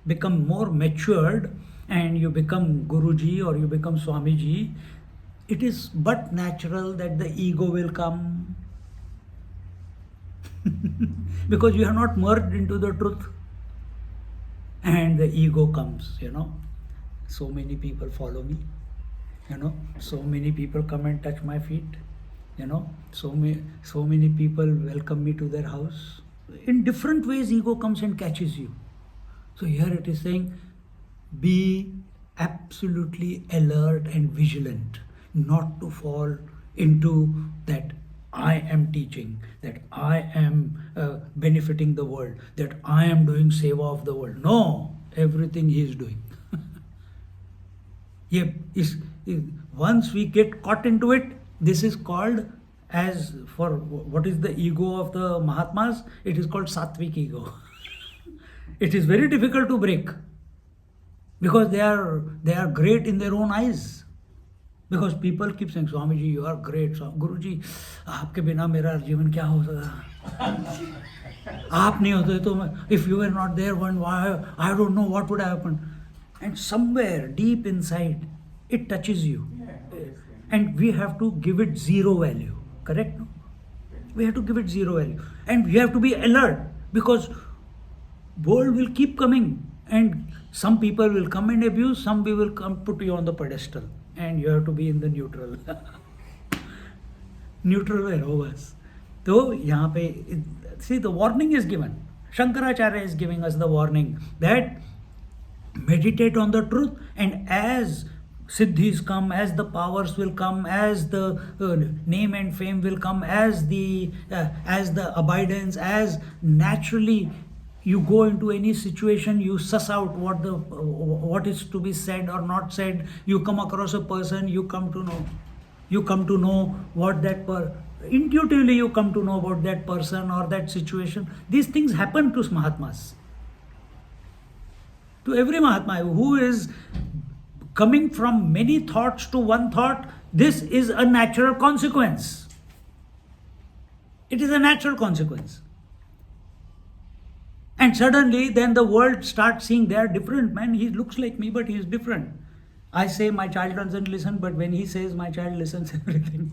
become more matured, and you become Guruji or you become Swamiji, it is but natural that the ego will come. Because you have not merged into the truth. And the ego comes, So many people follow me, So many people come and touch my feet, So many people welcome me to their house. In different ways, ego comes and catches you. So here it is saying, be absolutely alert and vigilant, not to fall into that I am teaching, that I am benefiting the world, that I am doing seva of the world. No, everything he is doing. Once we get caught into it, this is called, as for what is the ego of the Mahatmas, it is called Sattvic ego. It is very difficult to break because they are great in their own eyes. Because people keep saying, Swamiji, you are great. Guruji, आपके बिना मेरा जीवन क्या हो सकता? आप नहीं होते तो if you were not there, I don't know what would happen. And somewhere deep inside, it touches you. And we have to give it zero value. Correct? No? We have to give it zero value. And we have to be alert because world will keep coming. And some people will come and abuse, some people will come put you on the pedestal. And you have to be in the neutral. Neutral where always. So, यहाँ पे, see, the warning is given. Shankaracharya is giving us the warning that meditate on the truth, and as siddhis come, as the powers will come, as the name and fame will come, as the abidance, as naturally you go into any situation, you suss out what is to be said or not said. You come across a person, you come to know what that intuitively you come to know about that person or that situation. These things happen to Mahatmas. To every Mahatma who is coming from many thoughts to one thought, this is a natural consequence. It is a natural consequence. And suddenly then the world starts seeing they are different. Man, he looks like me, but he is different. I say my child doesn't listen, but when he says my child listens everything.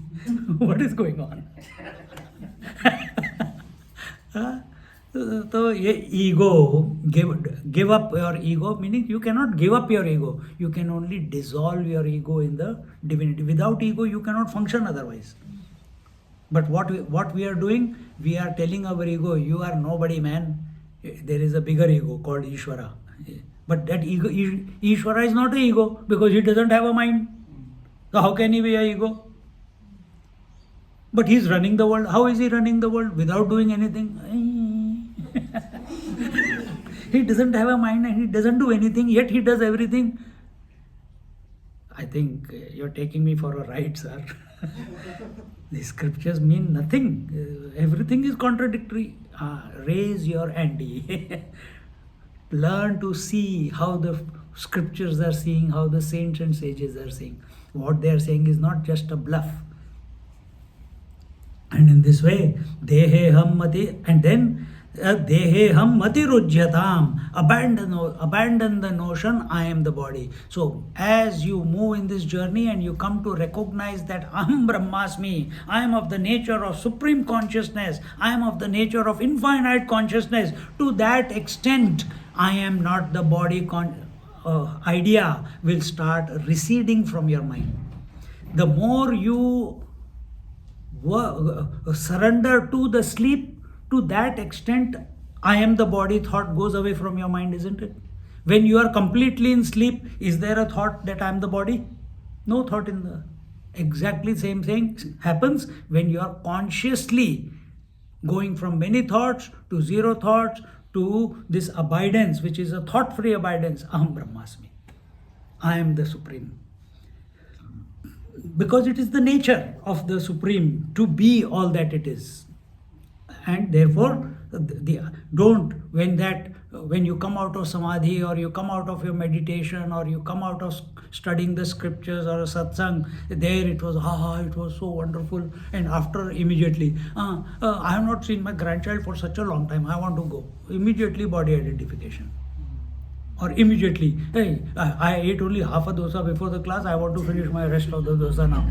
What is going on? So ego, give up your ego, meaning you cannot give up your ego. You can only dissolve your ego in the divinity. Without ego, you cannot function otherwise. But what we are doing, we are telling our ego, you are nobody, man. There is a bigger ego called Ishvara. But that ego, Ishvara is not an ego because he doesn't have a mind. So how can he be an ego? But he is running the world. How is he running the world? Without doing anything. He doesn't have a mind and he doesn't do anything, yet he does everything. I think you're taking me for a ride, sir. The scriptures mean nothing. Everything is contradictory. Raise your ante. Learn to see how the scriptures are seeing, how the saints and sages are seeing. What they are saying is not just a bluff. And in this way, deheham mati, and then deheham mati rujyatam, abandon the notion I am the body. So as you move in this journey and you come to recognize that Aham Brahmasmi, I am of the nature of supreme consciousness, I am of the nature of infinite consciousness, to that extent I am not the body idea will start receding from your mind. The more you surrender to the sleep, to that extent I am the body thought goes away from your mind, isn't it? When you are completely in sleep, is there a thought that I am the body? No thought in the exactly same thing happens when you are consciously going from many thoughts to zero thoughts to this abidance, which is a thought-free abidance. Aham Brahmasmi, I am the Supreme. Because it is the nature of the Supreme to be all that it is. And therefore, when you come out of samadhi, or you come out of your meditation, or you come out of studying the scriptures or a satsang, there it was so wonderful, and after immediately, I have not seen my grandchild for such a long time, I want to go. Immediately body identification. Or immediately, hey, I ate only half a dosa before the class, I want to finish my rest of the dosa now.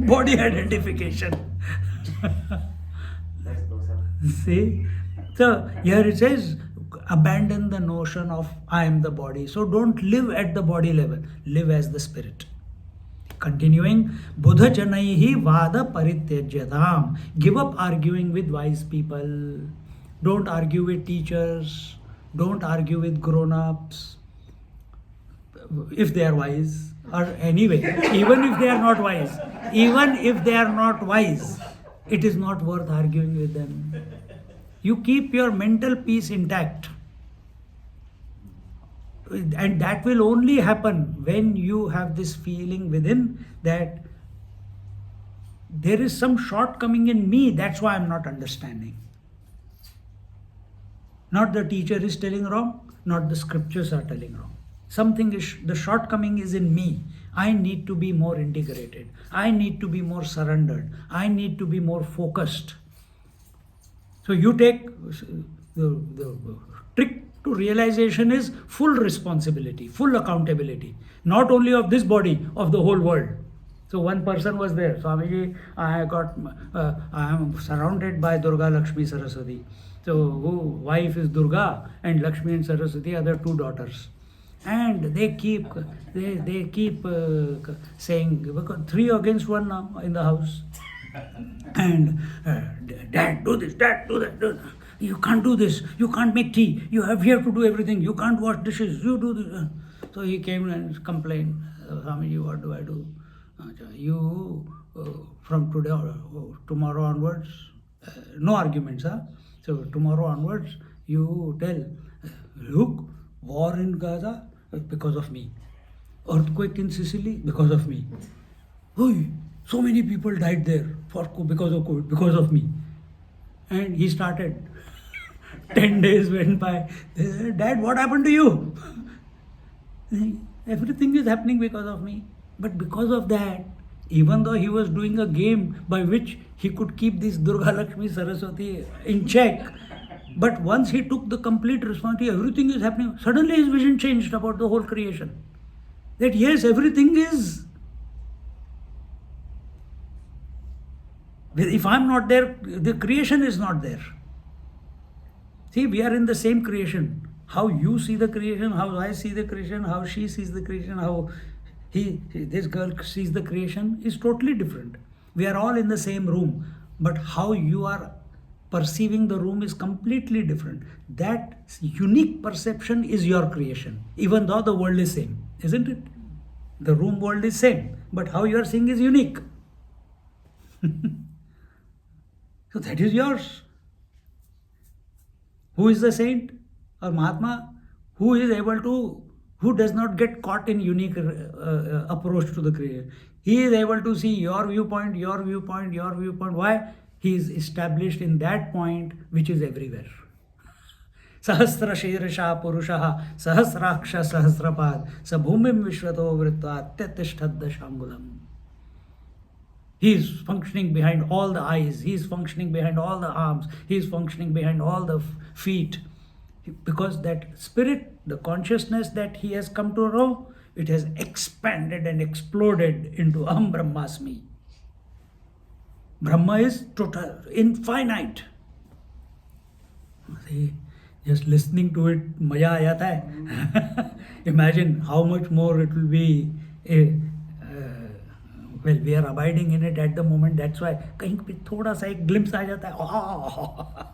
Body identification. See? So here it says, abandon the notion of I am the body. So don't live at the body level, live as the spirit. Continuing, Buddha janaihi vada parityajyatam. Give up arguing with wise people. Don't argue with teachers. Don't argue with grown-ups, if they are wise, or anyway, even if they are not wise, it is not worth arguing with them. You keep your mental peace intact. And that will only happen when you have this feeling within that there is some shortcoming in me, that's why I'm not understanding. Not the teacher is telling wrong, not the scriptures are telling wrong. The shortcoming is in me. I need to be more integrated. I need to be more surrendered. I need to be more focused. So you take the trick to realization is full responsibility, full accountability, not only of this body, of the whole world. So one person was there, Swamiji, I am surrounded by Durga, Lakshmi, Saraswati. So wife is Durga and Lakshmi and Saraswati are their two daughters. And they keep saying, because 3 against 1 now in the house. And dad, do this, dad, do that, do that. You can't do this, you can't make tea, you have here to do everything, you can't wash dishes, you do this. So he came and complained, Swamiji, what do I do? You, from today, tomorrow onwards, no arguments, huh? So tomorrow onwards, you tell, look, war in Gaza, because of me. Earthquake in Sicily, because of me. Oh, so many people died there because of COVID, because of me. And he started. 10 days went by. They said, Dad, what happened to you? Everything is happening because of me. But because of that, even though he was doing a game by which he could keep this Durga, Lakshmi, Saraswati in check, but once he took the complete responsibility, everything is happening. Suddenly his vision changed about the whole creation. That yes, everything is. If I'm not there, the creation is not there. See, we are in the same creation. How you see the creation, how I see the creation, how she sees the creation, how this girl sees the creation is totally different. We are all in the same room, but how you are perceiving the room is completely different. That unique perception is your creation, even though the world is same, isn't it? The room world is same, but how you are seeing is unique. So that is yours. Who is the saint or Mahatma? Who is able to who does not get caught in unique approach to the Creator. He is able to see your viewpoint, your viewpoint, your viewpoint. Why? He is established in that point which is everywhere. Sahasra Shirsha Purushaha Sahasraksha Sahasrapad Sabhumim Vishwato Vritta Tyattishtadashangulam. He is functioning behind all the eyes. He is functioning behind all the arms. He is functioning behind all the feet. Because that spirit, the consciousness that he has come to know, it has expanded and exploded into Aham Brahmasmi. Brahma is total, infinite. See, just listening to it, maya aa jata hai. Imagine how much more it will be. Well, we are abiding in it at the moment. That's why kahin pe thoda sa ek glimpse aa jata hai.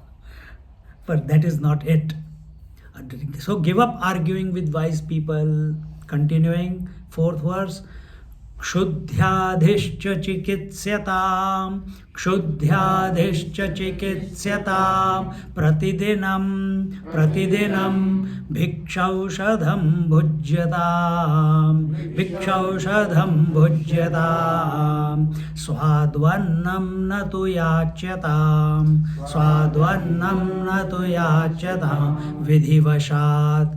But that is not it. So give up arguing with wise people. Continuing, fourth verse. क्षुद्ध्याधिश्च चिकित्स्यतां क्षुद्ध्याधिश्च चिकित्स्यतां प्रतिदिनं भिक्षौषधं भुज्यतां स्वाद्वन्नं न तु याच्यतां विधिवशात्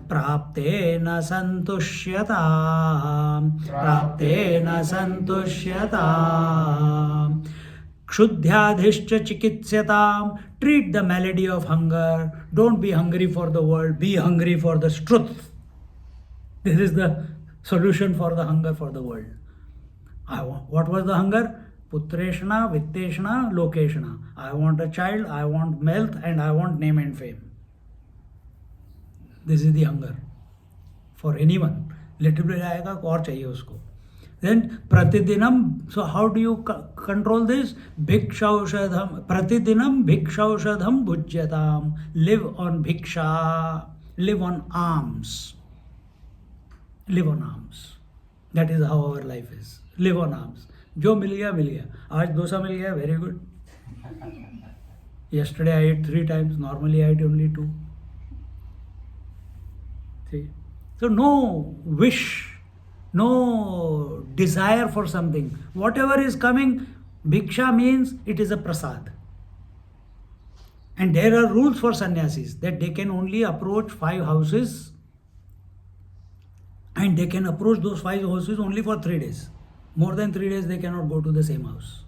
प्राप्तेन सन्तुष्यताम् क्षुद्ध्याधिश्च चिकित्स्यताम्. Treat the malady of hunger. Don't be hungry for the world, be hungry for the truth. This is the solution for the hunger for the world. What was the hunger? Putreshna, Vitteshna, Lokeshna. I want a child, I want wealth, and I want name and fame. This is the hunger for anyone. Little bit आएगा और चाहिए उसको. Then pratidinam. So how do you control this? Bhikshaushadham. Pratidinam bhikshaushadham bhujyatam. Live on bhiksha. Live on alms. Live on alms. That is how our life is. Live on alms. जो मिल गया. आज डोसा मिल गया. Very good. Yesterday I ate 3 times. Normally I ate only 2. See? So no wish, no desire for something. Whatever is coming, bhiksha means it is a prasad. And there are rules for sannyasis that they can only approach 5 houses, and they can approach those 5 houses only for 3 days. More than 3 days they cannot go to the same house.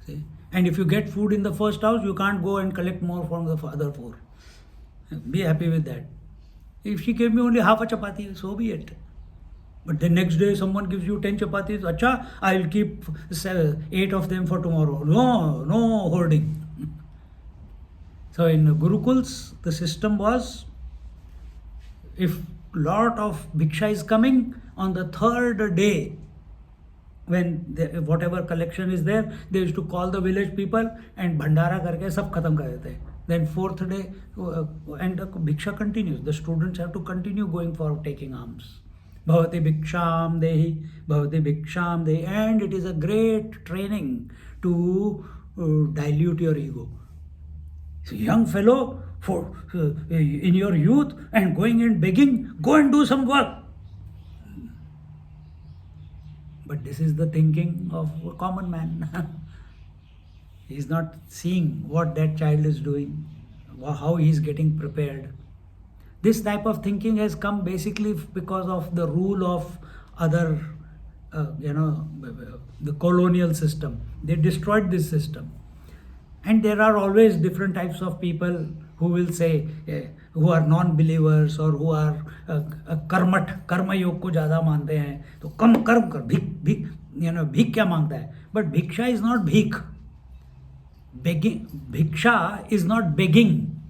See? And if you get food in the first house, you can't go and collect more from the other 4. Be happy with that. If she gave me only half a chapati, so be it. But the next day someone gives you 10 chapatis, acha, I will keep 8 of them for tomorrow. No hoarding. So in Gurukuls, the system was, if lot of bhiksha is coming, on the 3rd day, when whatever collection is there, they used to call the village people and bhandara karke sab khatam kar dete. Then 4th day, and the bhiksha continues. The students have to continue going for taking alms. Bhavati bhiksham dehi, bhavati bhiksham dehi. And it is a great training to dilute your ego. So young fellow, for in your youth and going and begging, go and do some work. But this is the thinking of a common man. He is not seeing what that child is doing, how he is getting prepared. This type of thinking has come basically because of the rule of other, the colonial system. They destroyed this system. And there are always different types of people who will say, who are non-believers or who are Karma योग को ज़्यादा मानते हैं, तो कम कर्म कर, भीख क्या मांगता है? But bhiksha is not bhik. Bhiksha is not begging.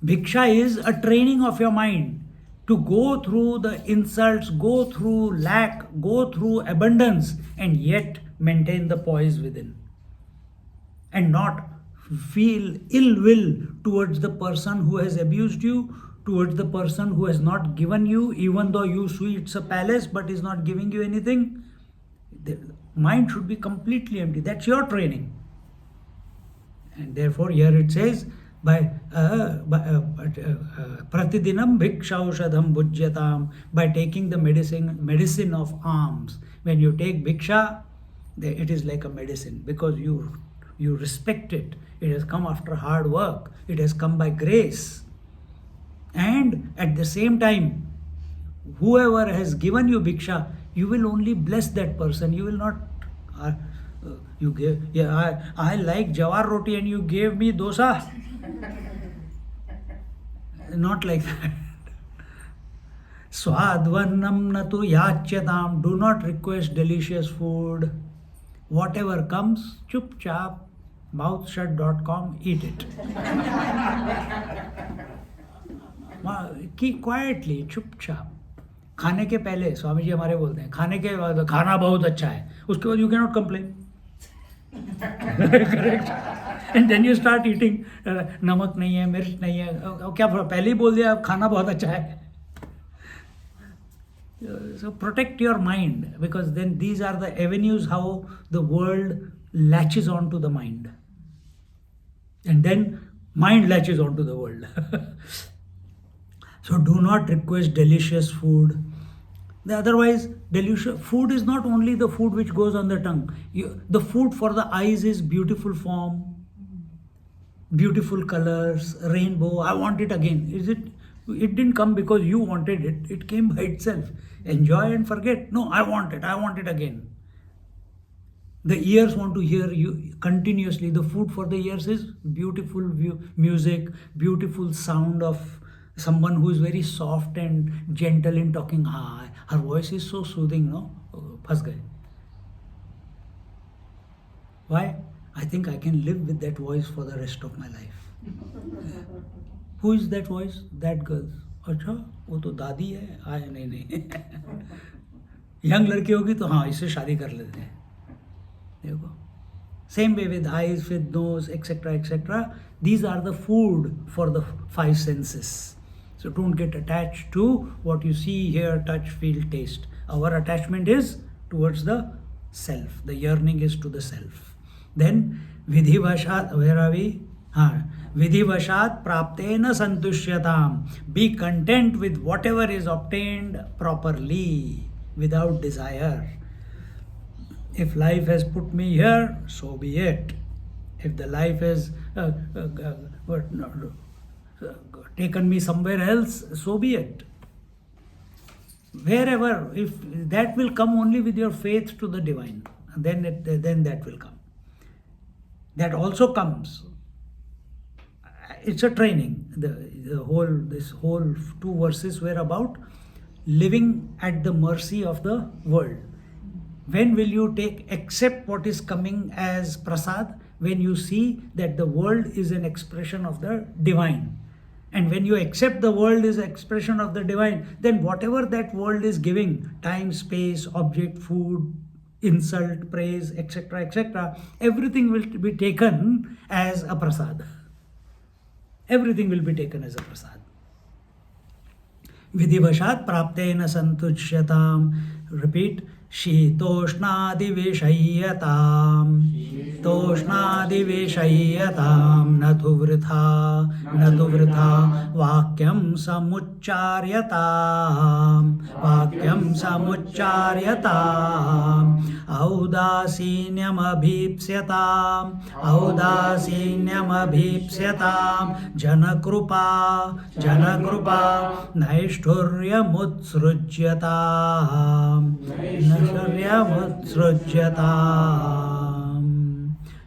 Bhiksha is a training of your mind to go through the insults, go through lack, go through abundance, and yet maintain the poise within. And not feel ill will towards the person who has abused you, towards the person who has not given you, even though you see it's a palace but is not giving you anything. The mind should be completely empty. That's your training. And therefore here it says, pratidinam bhikshaushadham bhujyatam, by taking the medicine of alms. When you take bhiksha, it is like a medicine, because you respect it. It has come after hard work. It has come by grace. And at the same time, whoever has given you bhiksha, you will only bless that person. You will not. You gave. Yeah, I like jawar roti, and you gave me dosa. Not like that. Swadvannam natu yachyatam. Do not request delicious food. Whatever comes, chup chap, mouthshut.com, eat it. Keep quietly, chup chap. खाने के पहले स्वामी जी हमारे बोलते हैं, खाने के बाद खाना बहुत अच्छा है, उसके बाद you can not complain. Correct. And then you start eating. नमक नहीं है, मिर्च नहीं है, क्या पहले ही बोल दिया खाना बहुत अच्छा है. So protect your mind, because then these are the avenues how the world latches onto the mind, and then mind latches onto the world. So do not request delicious food. Otherwise, delicious food is not only the food which goes on the tongue. The food for the eyes is beautiful form, beautiful colors, rainbow. I want it again. It didn't come because you wanted it. It came by itself. Enjoy and forget. No, I want it. I want it again. The ears want to hear you continuously. The food for the ears is beautiful music, beautiful sound of someone who is very soft and gentle in talking. Her voice is so soothing, no? Phas gaye. Why? I think I can live with that voice for the rest of my life. Who is that voice? That girl. अच्छा, वो तो दादी है. नहीं. Young लड़की होगी तो हाँ, इससे शादी कर लेते हैं. देखो. Same way with eyes, with nose, etc., etc. These are the food for the five senses. So don't get attached to what you see, hear, touch, feel, taste. Our attachment is towards the self. The yearning is to the self. Then vidhivashat, where are we? Vidhivashat praptena santushyatam. Be content with whatever is obtained properly, without desire. If life has put me here, so be it. If the life has taken me somewhere else, so be it. Wherever, if that will come only with your faith to the divine, then that will come. That also comes. It's a training. This whole 2 verses were about living at the mercy of the world. When will you accept what is coming as prasad? When you see that the world is an expression of the divine. And when you accept the world is an expression of the divine, then whatever that world is giving, time, space, object, food, insult, praise, etc., etc., everything will be taken as a prasad. Everything will be taken as a prasad. Vidhivashat praptena santushyatam. Repeat. Shitoshnaदिविषय्यताम् तोष्णादिविषय्यताम् न तु वृथा वाक्यं समुच्चार्यताम् औदासीन्यमभीप्स्यताम् जनकृपा नैष्ठुर्यमुत्सृज्यताम्.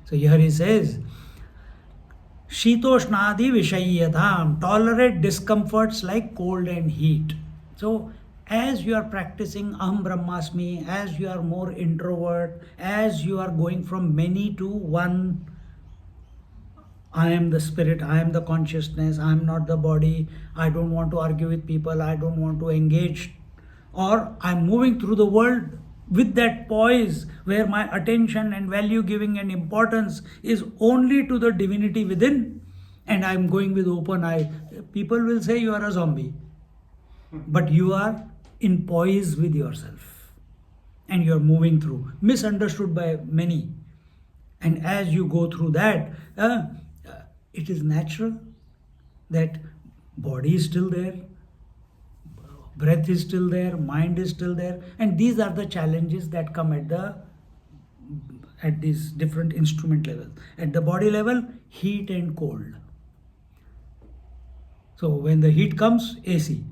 So here he says, Shitoshnadi Vishayyatam, tolerate discomforts like cold and heat. So as you are practicing Aham Brahmasmi, as you are more introvert, as you are going from many to one, I am the spirit, I am the consciousness, I am not the body, I don't want to argue with people, I don't want to engage, or I'm moving through the world with that poise where my attention and value giving and importance is only to the divinity within, and I'm going with open eye. People will say you are a zombie, but you are in poise with yourself and you're moving through, misunderstood by many. And as you go through that, it is natural that body is still there, breath is still there, mind is still there, and these are the challenges that come at these different instrument levels. At the body level, heat and cold. So when the heat comes, AC.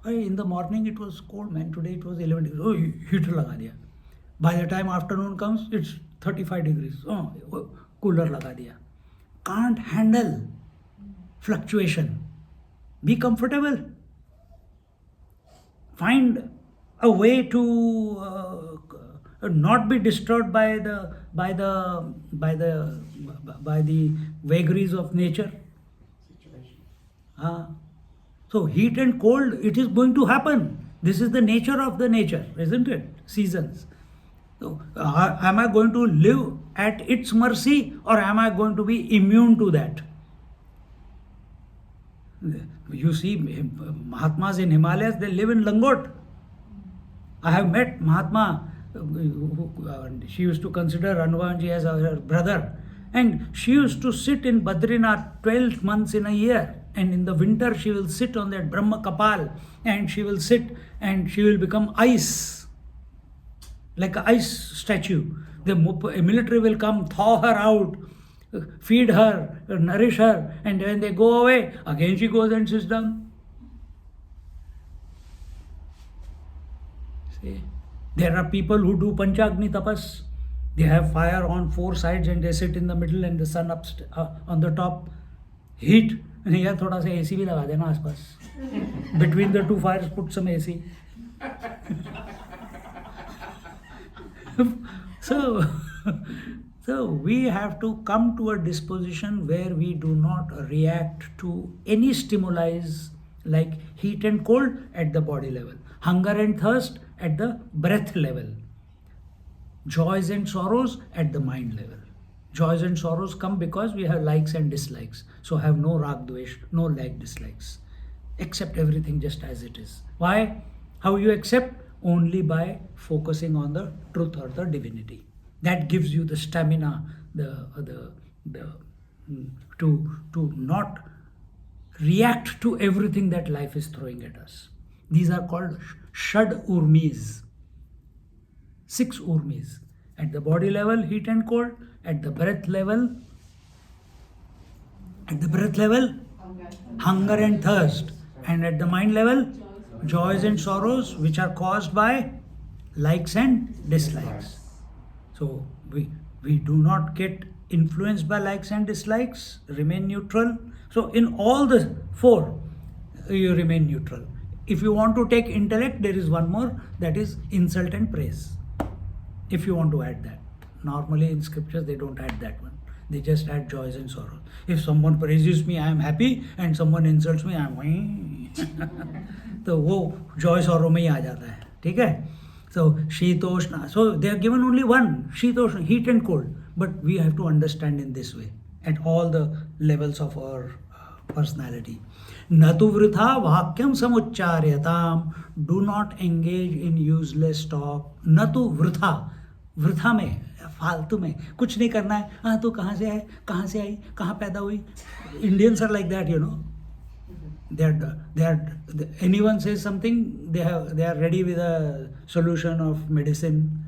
In the morning it was cold, man. Today it was 11 degrees. Oh, heater laga diya. By the time afternoon comes, it's 35 degrees. Oh, cooler laga diya. Can't handle fluctuation. Be comfortable. Find a way to not be disturbed by the vagaries of nature. So heat and cold, it is going to happen. This is the nature of the nature, isn't it? Seasons. So am I going to live at its mercy, or am I going to be immune to that? You see, Mahatmas in Himalayas, they live in langot. I have met Mahatma. She used to consider Hanumanji as her brother, and she used to sit in Badrinath 12 months in a year, and in the winter she will sit on that Brahma Kapal, and she will sit and she will become ice, like an ice statue. The military will come, thaw her out, feed her, nourish her, and when they go away, again she goes and sits down. See? There are people who do Panchagni tapas. They have fire on 4 sides and they sit in the middle and the sun up on the top. Heat. And here thoda sa AC bhi laga dena aspas. Between the 2 fires, put some AC. So we have to come to a disposition where we do not react to any stimuli like heat and cold at the body level, hunger and thirst at the breath level, joys and sorrows at the mind level. Joys and sorrows come because we have likes and dislikes. So have no rag dvesh, no like dislikes. Accept everything just as it is. Why? How you accept? Only by focusing on the truth or the divinity. That gives you the stamina, to not react to everything that life is throwing at us. These are called Shad Urmis. 6 Urmis. At the body level, heat and cold. At the breath level, hunger and thirst. And at the mind level, joys and sorrows, which are caused by likes and dislikes. So we do not get influenced by likes and dislikes, remain neutral. So in all the 4, you remain neutral. If you want to take intellect, there is one more, that is insult and praise. If you want to add that. Normally in scriptures they don't add that one. They just add joys and sorrows. If someone praises me, I am happy, and someone insults me, I am तो वो joy sorrow में ही आ जाता है. ठीक है? So शीतोष्ण. So they are given only one, शीतोष्ण, heat and cold. But we have to understand in this way at all the levels of our personality. Natu vritha vakyam samucharyatam. Do not engage in useless talk. Natu vritha. वृथा में, फालतू में कुछ नहीं करना है. हाँ तो कहाँ से है, कहाँ से आई, कहाँ पैदा हुई. Indians are like that, you know. They are anyone says something, they are ready with a solution of medicine.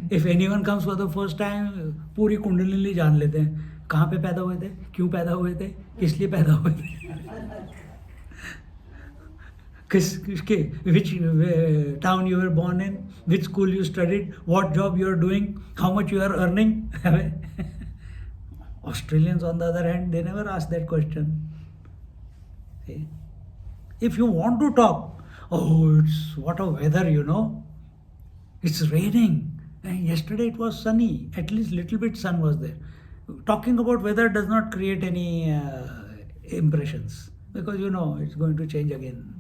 If anyone comes for the first time, पूरी कुंडली जान लेते हैं. कहाँ पे पैदा हुए थे, क्यों पैदा हुए थे, किस लिए पैदा हुए थे, which town you were born in, which school you studied, what job you are doing, how much you are earning. Australians, on the other hand, they never ask that question. See? If you want to talk, oh, it's what a weather, you know. It's raining. And yesterday it was sunny. At least little bit sun was there. Talking about weather does not create any impressions, because you know it's going to change again.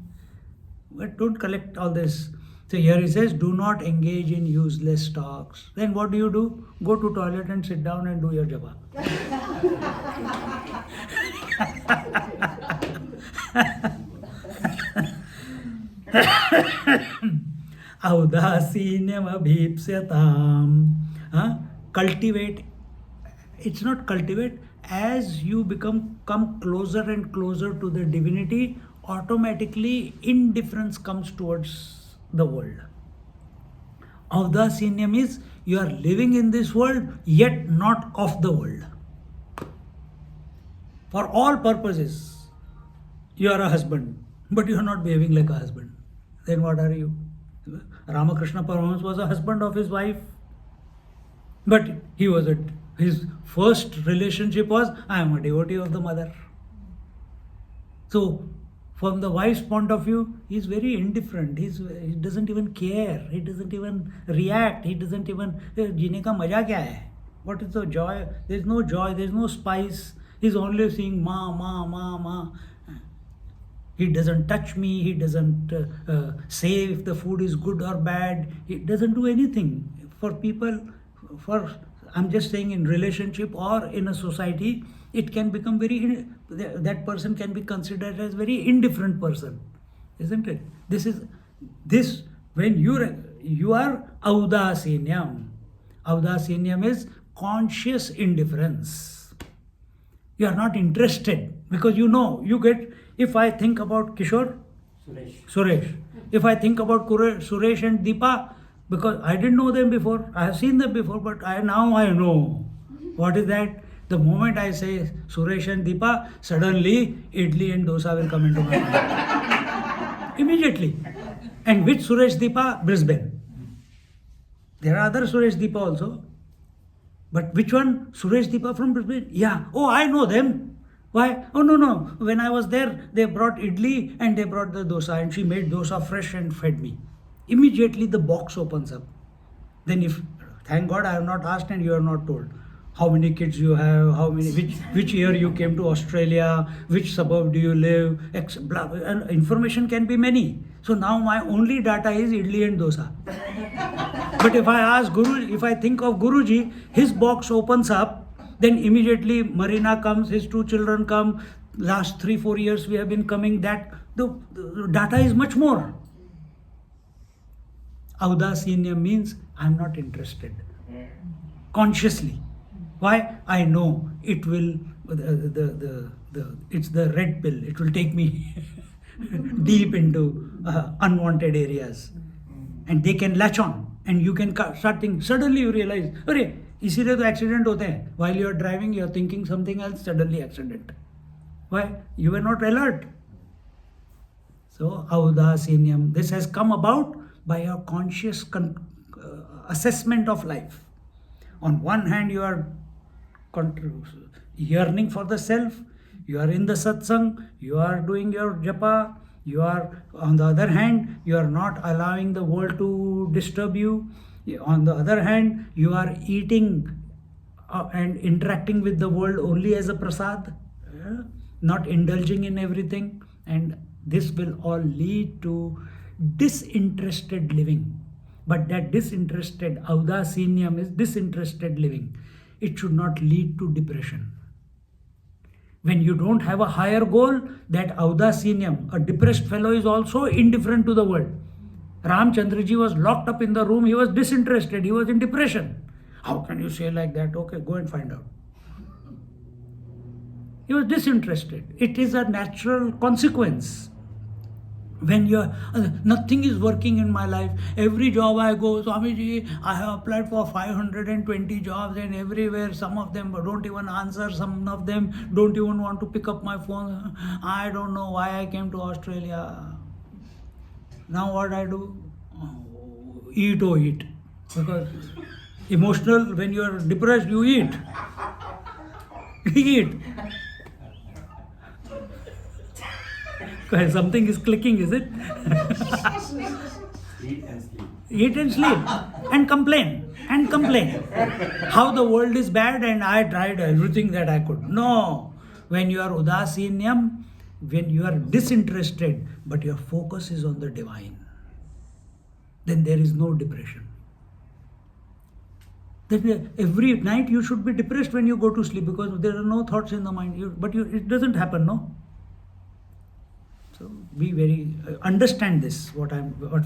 But don't collect all this. So here he says, do not engage in useless talks. Then what do? Go to toilet and sit down and do your japa. Audasinyam abhipsyatam. Cultivate. It's not cultivate. as you come closer and closer to the divinity, automatically indifference comes towards the world. Audasinyam is you are living in this world yet not of the world. For all purposes, you are a husband, but you are not behaving like a husband. Then what are you? Ramakrishna Paramahansa was a husband of his wife, but his first relationship was, I am a devotee of the mother. So, from the wife's point of view, he is very indifferent. He doesn't even care. He doesn't even react. He doesn't even. जीने का मजा क्या है? What is the joy? There is no joy. There is no spice. He is only saying ma, ma, ma, ma. He doesn't touch me. He doesn't say if the food is good or bad. He doesn't do anything. For people, I'm just saying in relationship or in a society, it can become that person can be considered as very indifferent person, isn't it? This when you are audasinyam. Audasinyam is conscious indifference. You are not interested because you get. If I think about Kishore, Suresh. If I think about Suresh and Deepa, because I didn't know them before, I have seen them before, but now I know. What is that? The moment I say Suresh and Deepa, suddenly idli and dosa will come into my mind. Immediately. And which Suresh Deepa? Brisbane. There are other Suresh Deepa also. But which one? Suresh Deepa from Brisbane? Yeah. Oh, I know them. Why? Oh, no. When I was there, they brought idli and they brought the dosa, and she made dosa fresh and fed me. Immediately the box opens up. Then thank God I have not asked and you are not told. How many kids you have, which year you came to Australia, which suburb do you live, blah, and information can be many. So now my only data is idli and dosa. But if I think of Guruji, his box opens up, then immediately Marina comes, his 2 children come, last 3-4 years we have been coming, that the data is much more. Audasinya means I am not interested. Consciously. Why? I know it will, it's the red pill. It will take me deep into unwanted areas. And they can latch on. And you can start thinking, suddenly you realize, अरे इसीलिए तो accident होते हैं. While you are driving, you are thinking something else, suddenly accident. Why? You were not alert. So, audasinyam, this has come about by a conscious assessment of life. On one hand, you are yearning for the self, you are in the satsang, you are doing your japa, you are, on the other hand, you are not allowing the world to disturb you. On the other hand, you are eating and interacting with the world only as a prasad, not indulging in everything, and this will all lead to disinterested living. But that disinterested, audasinyam is disinterested living. It should not lead to depression. When you don't have a higher goal, that audasinyam, a depressed fellow is also indifferent to the world. Ramchandraji was locked up in the room, he was disinterested, he was in depression. How can you say like that? Okay, go and find out. He was disinterested. It is a natural consequence. When nothing is working in my life, every job I go, Swamiji, I have applied for 520 jobs and everywhere, some of them don't even answer, some of them don't even want to pick up my phone. I don't know why I came to Australia. Now what I do? Eat. Because emotional, when you are depressed, you eat. Eat. Something is clicking, is it? Eat and sleep. Eat and sleep. And complain. How the world is bad and I tried everything that I could. No. When you are udasinyam, when you are disinterested, but your focus is on the divine, then there is no depression. Then every night you should be depressed when you go to sleep because there are no thoughts in the mind. It doesn't happen, no? So be very understand this what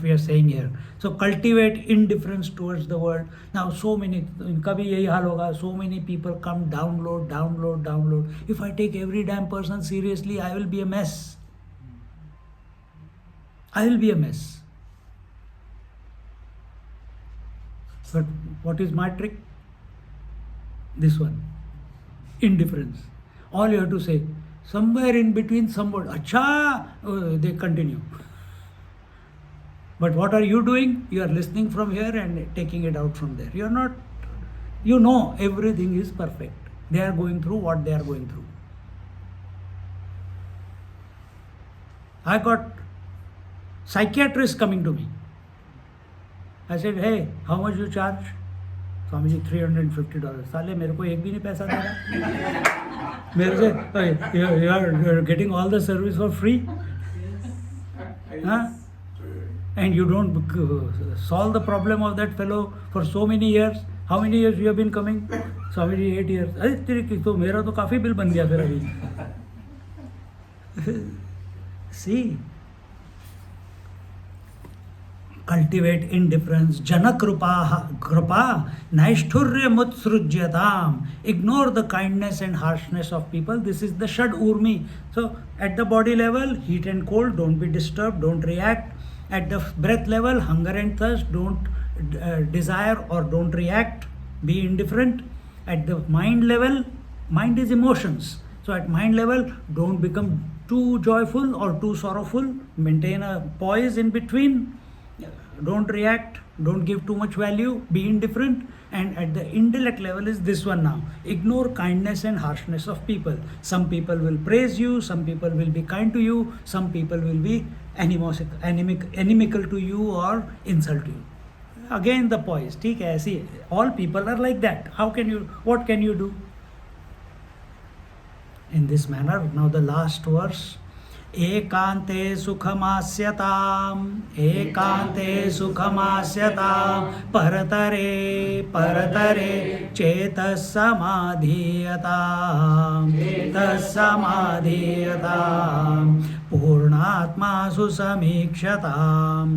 we are saying here. So cultivate indifference towards the world. Now so many kabhi yahi hal hoga, so many people come download. If I take every damn person seriously, I will be a mess. But what is my trick? This one. Indifference. All you have to say, somewhere in between some word, acha, they continue. But what are you doing? You are listening from here and taking it out from there. You are not, you know everything is perfect. They are going through what they are going through. I got psychiatrists coming to me. I said, hey, how much you charge? Swamiji, $350. साले मेरे को एक भी नहीं पैसा दे रहा मेरे से you are getting all the service for free, huh? And you don't solve the problem of that fellow for so many years. How many years you have been coming? Swamiji, 8 years. अरे तेरे तो मेरा तो काफी bill बन गया फिर अभी. See, cultivate indifference. Jana kripa naishthurya mutsrujyatam. Ignore the kindness and harshness of people. This is the shad urmi. So at the body level, heat and cold, don't be disturbed, don't react. At the breath level, hunger and thirst, don't desire or don't react, be indifferent. At the mind level, mind is emotions. So at mind level, don't become too joyful or too sorrowful. Maintain a poise in between. Don't react, don't give too much value, be indifferent. And at the intellect level is this one now. Ignore kindness and harshness of people. Some people will praise you, some people will be kind to you, some people will be inimical to you or insult you. Again the poise. ठीक है, ऐसी all people are like that. What can you do? In this manner, now the last verse. एकांते सुखमास्यताम् परतरे चेतः समाधीयताम् पूर्णात्मासु समीक्षताम्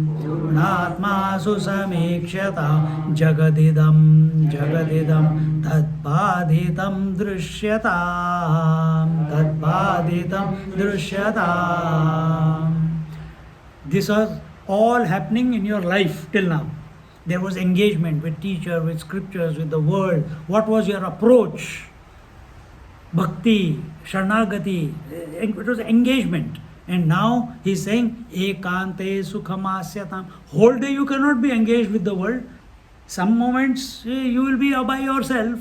जगदिदं तद्बाधितं दृश्यताम्. This was all happening in your life till now. There was engagement with teacher, with scriptures, with the world. What was your approach? Bhakti, Sharanagati, it was engagement. And now he is saying, Ekante Sukhamasyatam. Whole day you cannot be engaged with the world. Some moments you will be by yourself.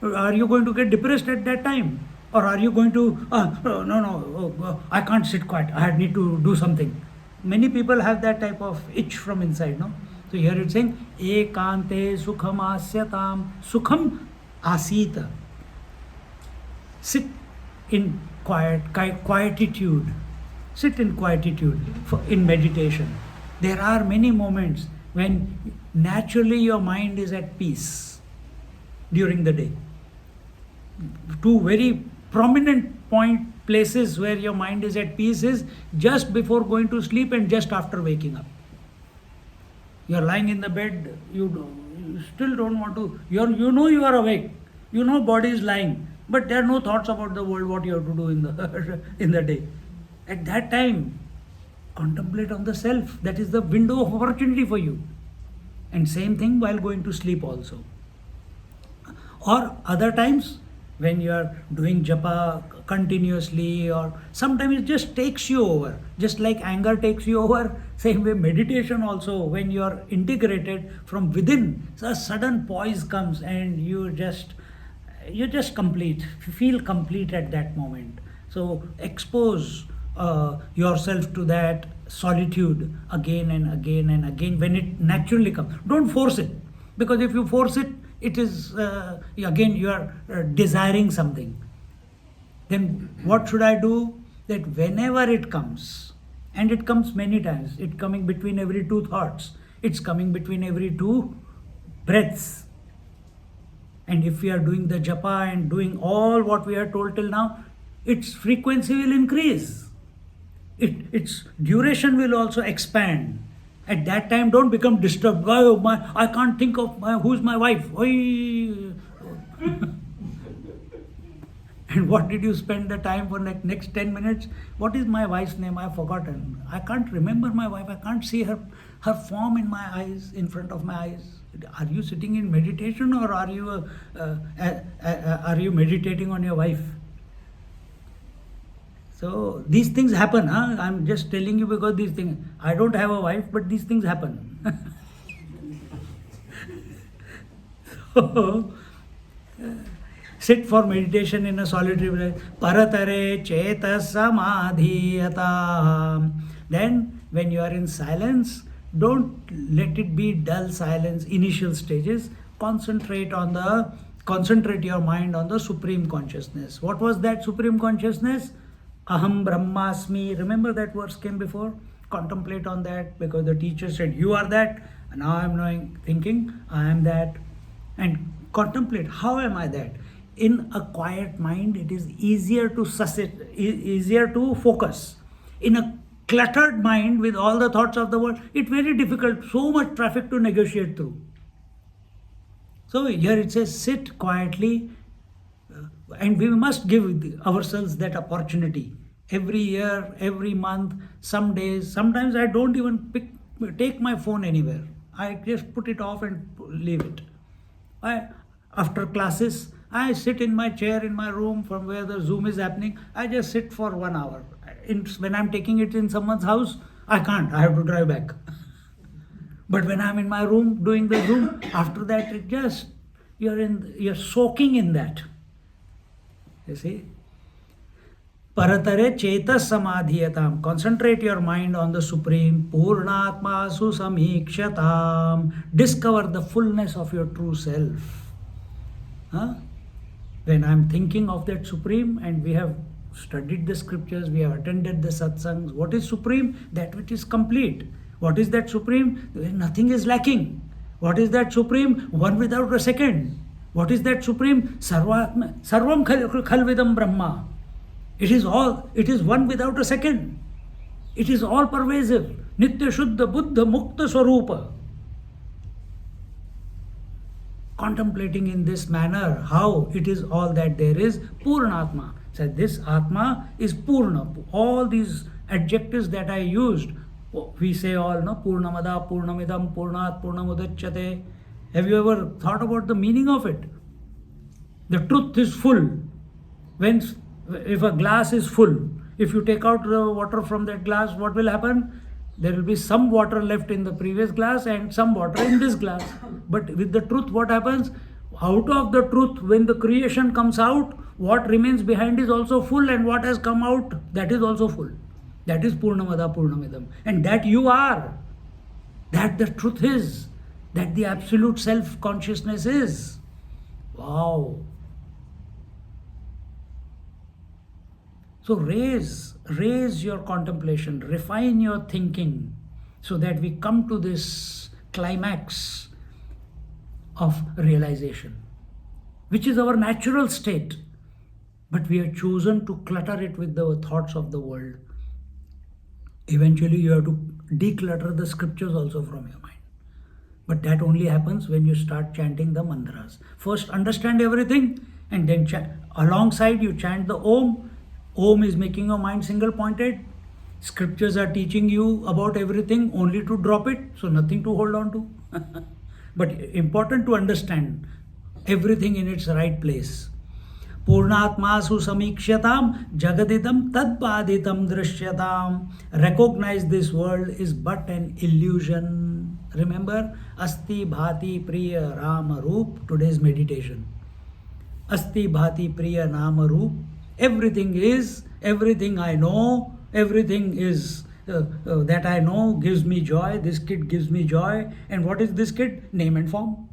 Are you going to get depressed at that time? Or are you going to, I can't sit quiet, I need to do something. Many people have that type of itch from inside, no? So here it's saying, Ekante Sukhamasyatam. Sukham asita. Sit in quietude. Sit in quietude in meditation. There are many moments when naturally your mind is at peace during the day. Two very prominent places where your mind is at peace is just before going to sleep and just after waking up. You are lying in the bed, you still don't want to, you know you are awake, you know body is lying, but there are no thoughts about the world, what you have to do in the day. At that time, contemplate on the self. That is the window of opportunity for you. And same thing while going to sleep also. Or other times, when you are doing japa continuously, or sometimes it just takes you over. Just like anger takes you over, same way meditation also, when you are integrated from within, so a sudden poise comes and you just complete, feel complete at that moment. So expose yourself to that solitude again and again and again when it naturally comes. Don't force it, because if you force it, it is again you are desiring something. Then what should I do? That whenever it comes, and it comes many times, it's coming between every two thoughts, it's coming between every two breaths. And if we are doing the japa and doing all what we are told till now, its frequency will increase. its duration will also expand. At that time, don't become disturbed. Oh, I can't think of who's my wife. Oi. And what did you spend the time for next 10 minutes? What is my wife's name? I've forgotten. I can't remember my wife. I can't see her form in my eyes, in front of my eyes. Are you sitting in meditation, or are you meditating on your wife? So these things happen. I'm just telling you because these things. I don't have a wife, but these things happen. So, sit for meditation in a solitary place. Paratare cheta samadhiyata. Then, when you are in silence, don't let it be dull silence, initial stages. Concentrate your mind on the Supreme Consciousness. What was that Supreme Consciousness? Aham Brahmasmi. Remember that verse came before? Contemplate on that, because the teacher said, you are that. And now I am thinking, I am that. And contemplate, how am I that? In a quiet mind, it is easier to easier to focus. In a cluttered mind with all the thoughts of the world, it's very difficult, so much traffic to negotiate through. So here it says, sit quietly, and we must give ourselves that opportunity. Every year, every month, some days, sometimes I don't even take my phone anywhere. I just put it off and leave it. After classes, I sit in my chair in my room from where the Zoom is happening. I just sit for 1 hour. When I'm taking it in someone's house, I can't. I have to drive back. But when I'm in my room doing the Zoom, after that, you're soaking in that. You see? Paratare cheta samadhiyatam. Concentrate your mind on the Supreme. Purnatma susamikshatam. Discover the fullness of your true self. When I'm thinking of that Supreme, and we have studied the scriptures, we have attended the satsangs. What is Supreme? That which is complete. What is that Supreme? Nothing is lacking. What is that Supreme? One without a second. What is that Supreme? Sarvam khalvidam Brahma. It is one without a second. It is all pervasive. Nitya Shuddha Buddha Mukta Swarupa. Contemplating in this manner how it is all that there is, Purnatma. So this Atma is Purna. All these adjectives that I used, we say all, no? Purnamada, Purnamidam, Purnat, Purnamudachyate. Have you ever thought about the meaning of it? The truth is full. If a glass is full, if you take out the water from that glass, what will happen? There will be some water left in the previous glass and some water in this glass. But with the truth, what happens? Out of the truth, when the creation comes out, what remains behind is also full, and what has come out, that is also full. That is Purnamada Purnamidam. And that you are. That the truth is. That the absolute self-consciousness is. Wow. So raise your contemplation, refine your thinking, so that we come to this climax of realization, which is our natural state. But we have chosen to clutter it with the thoughts of the world. Eventually you have to declutter the scriptures also from your mind. But that only happens when you start chanting the mantras. First understand everything, and then alongside you chant the Om. Om is making your mind single pointed. Scriptures are teaching you about everything, only to drop it, so nothing to hold on to. But important to understand everything in its right place. Purnatmasu samikshatam jagadidam tadpaditam drishyatam. Recognize this world is but an illusion. Remember, Asti Bhati Priya Rama Roop, today's meditation. Asti Bhati Priya Nama Roop. Everything is, everything I know, everything is that I know gives me joy. This kid gives me joy. And what is this kid? Name and form.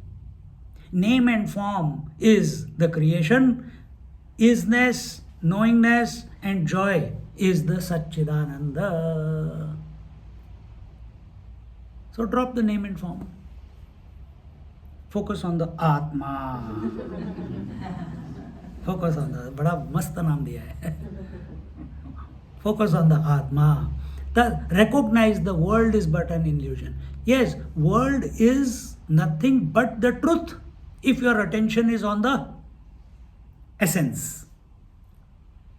Name and form is the creation. Isness, knowingness, and joy is the Satchidananda. So drop the name and form. Focus on the Atma. Focus on the. बड़ा मस्त नाम दिया है. Focus on the Atma. Recognize the world is but an illusion. Yes, world is nothing but the truth if your attention is on the essence.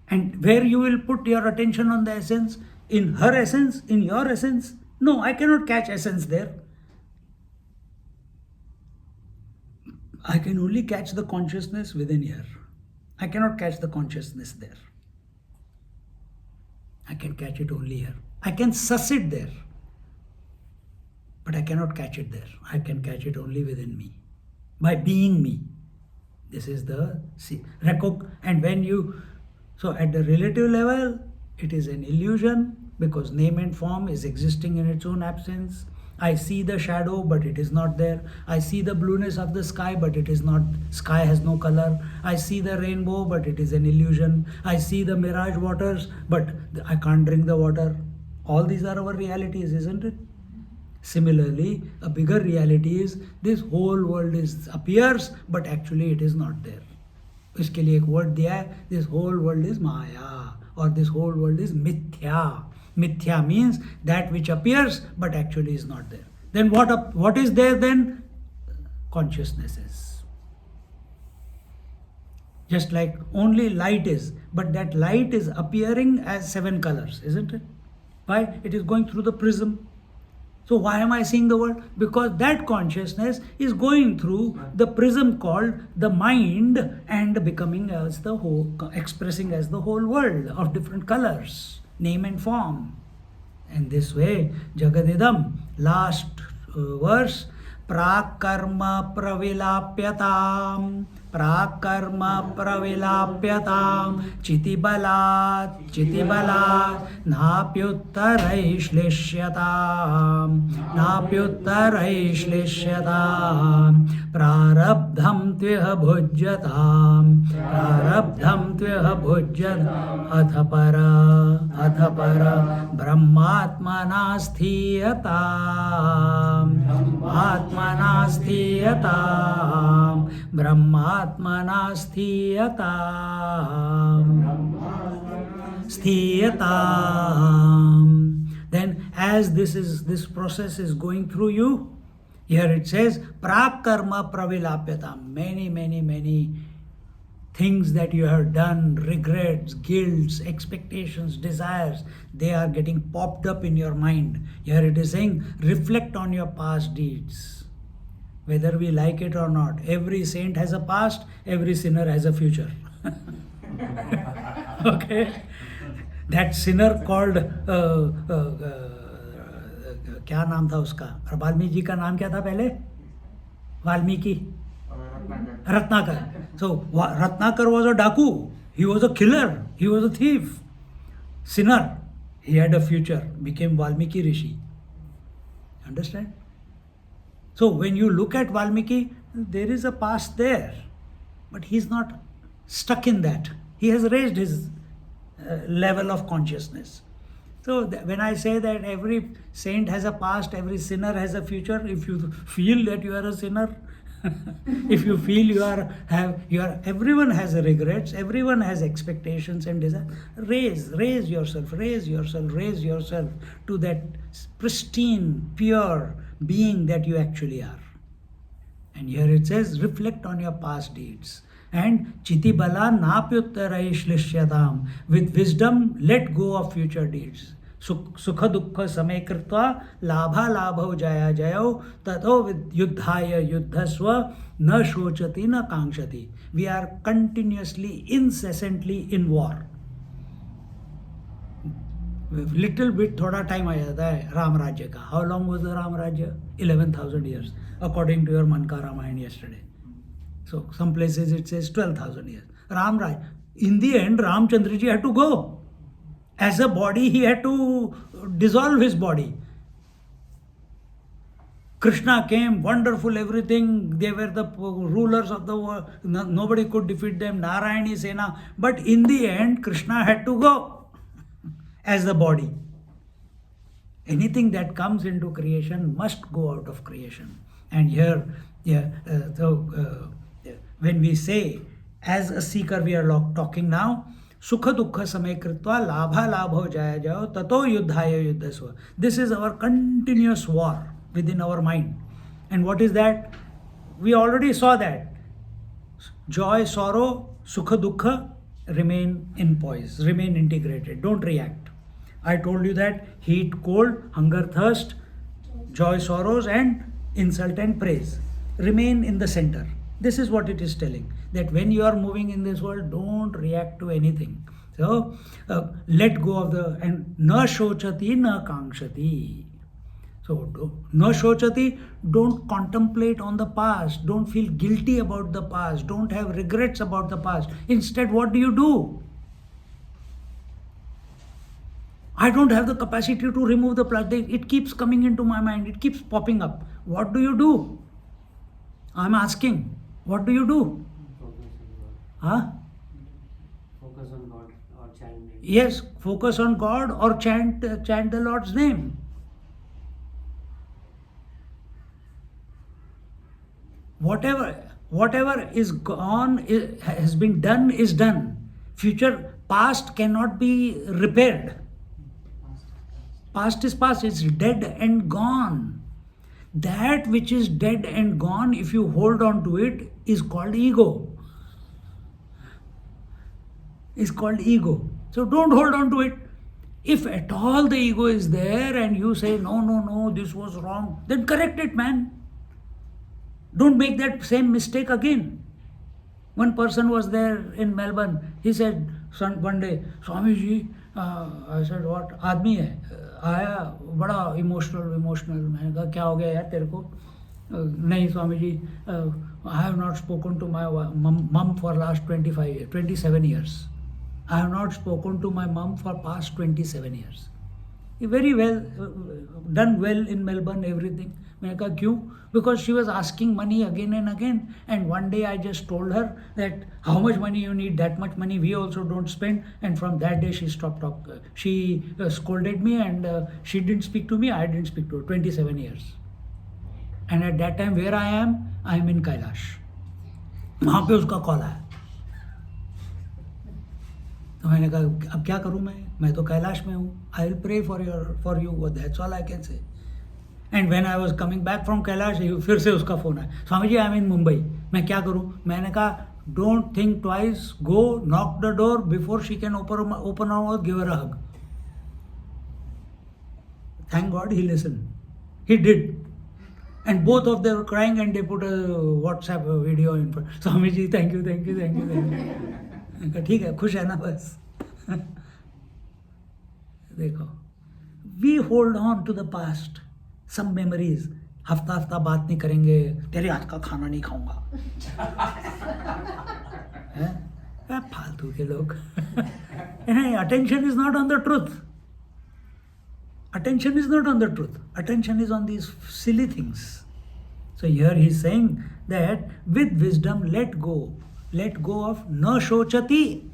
And where you will put your attention on the essence? In her essence? In your essence? No, I cannot catch essence there. I can only catch the consciousness within here. I cannot catch the consciousness there. I can catch it only here. I can suss it there. But I cannot catch it there. I can catch it only within me. By being me. This is the and when you, so at the relative level, it is an illusion because name and form is existing in its own absence. I see the shadow, but it is not there. I see the blueness of the sky, but it is not, sky has no color. I see the rainbow, but it is an illusion. I see the mirage waters, but I can't drink the water. All these are our realities, isn't it? Similarly, a bigger reality is this whole world appears, but actually it is not there. इसके लिए एक word दिया है, this whole world is Maya, or this whole world is Mithya. Mithya means that which appears but actually is not there. Then what is there then? Consciousness is. Just like only light is, but that light is appearing as 7 colors, isn't it? Why? It is going through the prism. So why am I seeing the world? Because that consciousness is going through the prism called the mind and becoming as the whole, expressing as the whole world of different colors, name and form. And this way, Jagadidam, last verse, prakarma pravilapyatam, prakarma pravilapyatam, chitibalat, napyuttarai shlishyatam, prarabdham tviha bhujyatam, athapara, brahmatmana sthiyatam, brahmatmana sthiyatam. Then as this process is going through you, here it says prakarma pravilapyatam, many things that you have done, regrets, guilts, expectations, desires, they are getting popped up in your mind. Here it is saying, reflect on your past deeds. Whether we like it or not, every saint has a past, every sinner has a future. Okay? That sinner called, क्या नाम था उसका? वाल्मीकि जी का नाम क्या था पहले? Valmiki? Ratnakar. So Ratnakar was a daku. He was a killer. He was a thief. Sinner. He had a future. Became Valmiki Rishi. Understand? So when you look at Valmiki, there is a past there. But he's not stuck in that. He has raised his level of consciousness. So when I say that every saint has a past, every sinner has a future, if you feel that you are a sinner, if you feel everyone has regrets, everyone has expectations and desires, raise yourself to that pristine, pure being that you actually are. And here it says, reflect on your past deeds. And chitibala napyuttarai shlishyatam. With wisdom, let go of future deeds. Sukha dukkha samay kritva labha labho jaya jayo tato yuddhaya yuddhasva na shochati na kankshati. We are continuously, incessantly in war. Little bit, thoda time aa jata hai Ram Rajya ka. How long was the Ram Rajya? 11,000 years, according to your Manka Ramayana yesterday. So some places it says 12,000 years. Ram Raj. In the end, Ramchandra ji had to go. As a body, he had to dissolve his body. Krishna came, wonderful, everything. They were the rulers of the world. Nobody could defeat them. Narayani Sena. But in the end, Krishna had to go as the body. Anything that comes into creation must go out of creation. And here, when we say, as a seeker we are talking now, Sukha dukha samay kritva labha labho jaya jayo tato yuddhaya yuddhasva. This is our continuous war within our mind. And what is that? We already saw that. Joy, sorrow, sukha dukha, remain in poise, remain integrated, don't react. I told you that heat, cold, hunger, thirst, joy, sorrows, and insult and praise remain in the center. This is what it is telling, that when you are moving in this world, don't react to anything. So let go of the, and na shochati na kangshati. So na shochati, don't contemplate on the past, don't feel guilty about the past, don't have regrets about the past. Instead, what do? I don't have the capacity to remove the plastic. It keeps coming into my mind. It keeps popping up. What do? I'm asking. What do? Huh? Focus on God or chant name. Yes, focus on God or chant the Lord's name. Whatever is gone, has been done, is done. Future, past cannot be repaired. Past is past, it's dead and gone. That which is dead and gone, if you hold on to it, is called ego. Is called ego. So don't hold on to it. If at all the ego is there and you say, no, this was wrong, then correct it, man. Don't make that same mistake again. One person was there in Melbourne. He said one day, Swami ji, I said, what? आदमी है आया बड़ा emotional मैंने कहा क्या हो गया यार तेरे को नहीं Swami ji I have not spoken to my mom for last 27 years. I have not spoken to my mom for past 27 years. Very well, done well in Melbourne, everything. मैंने कहा क्यों? Because she was asking money again and again, and one day I just told her that how much money you need, that much money we also don't spend, and from that day she stopped talking. She scolded me and she didn't speak to me, I didn't speak to her, 27 years. And at that time where I am in Kailash. वहाँ पे उसका call आया तो मैंने कहा अब क्या करूँ मैं तो कैलाश में हूँ. I will pray for you that's all I can say. And when I was coming back from Kailash फिर से उसका फ़ोन आया, स्वामी जी आई एम इन मुंबई, मैं क्या करूँ. मैंने कहा don't think twice, go knock the door before she can open और give her a hug. Thank God he listened. He did. And both of them were crying and they put a WhatsApp video in front. Swami ji, thank you. ठीक है, खुश है ना बस. देखो, we hold on to the past, some memories. हफ्ता बात नहीं करेंगे, तेरे हाथ का खाना नहीं खाऊंगा. फालतू के लोग. Attention is not on the truth. Attention is not on the truth. Attention is on these silly things. So here he is saying that with wisdom, let go. Let go of na shochati,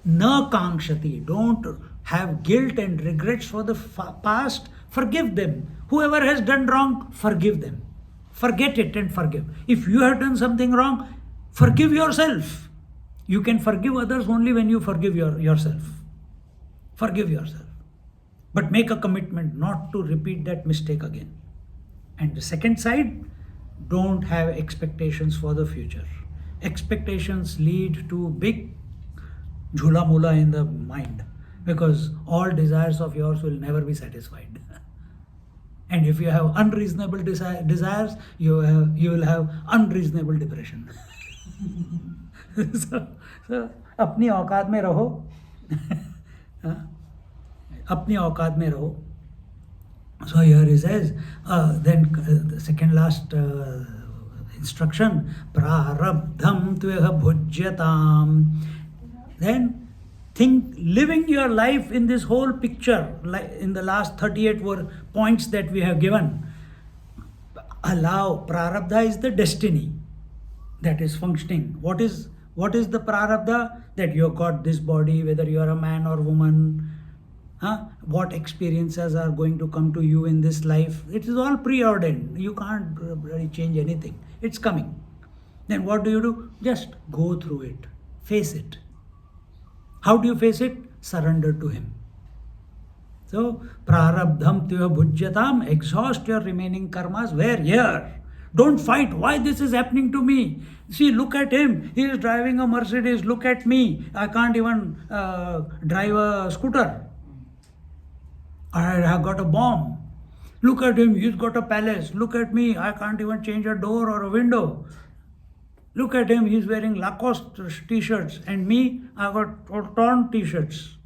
na kangshati. Don't have guilt and regrets for the past. Forgive them. Whoever has done wrong, forgive them. Forget it and forgive. If you have done something wrong, forgive yourself. You can forgive others only when you forgive yourself. Forgive yourself. But make a commitment not to repeat that mistake again. And the second side, don't have expectations for the future. Expectations lead to big jhula mula in the mind, because all desires of yours will never be satisfied. And if you have unreasonable desires, you will have unreasonable depression. so अपनी औकात में रहो. अपनी औकात में रहो. So here he says, then the second last instruction, prarabdham tveha bhujyatam. Then think, living your life in this whole picture, like in the last 38 points that we have given. Allow, prarabdha is the destiny that is functioning. What is the prarabdha? That you have got this body, whether you are a man or woman. What experiences are going to come to you in this life? It is all preordained. You can't really change anything. It's coming. Then what do? Just go through it. Face it. How do you face it? Surrender to him. So, prarabdham tya bhujyatam, exhaust your remaining karmas. Where? Here. Don't fight. Why this is happening to me? See, look at him. He is driving a Mercedes. Look at me. I can't even drive a scooter. I have got a bomb. Look at him. He's got a palace. Look at me. I can't even change a door or a window. Look at him. He's wearing Lacoste t-shirts. And me, I got torn t-shirts.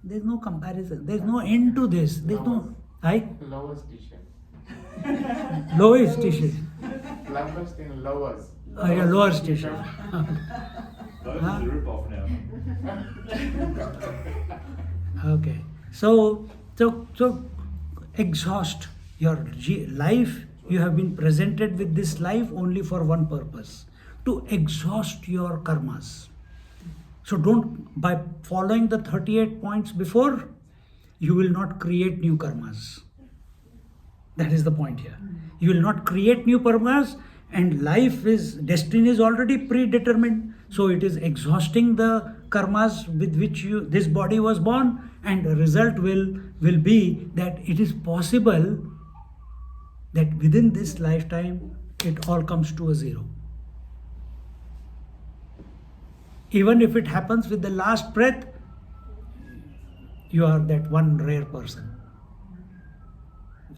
There's no comparison. There's no end to this. There's no... Lowest t-shirt. Lowest t-shirt. Lowest in lowest. Yeah, lowest t-shirt. Those are the rip-off now. Okay. So exhaust your life. You have been presented with this life only for one purpose: to exhaust your karmas. So by following the 38 points before, you will not create new karmas. That is the point here. You will not create new karmas, and destiny is already predetermined. So it is exhausting the karmas with which this body was born, and the result will be that it is possible that within this lifetime it all comes to a zero. Even if it happens with the last breath, you are that one rare person.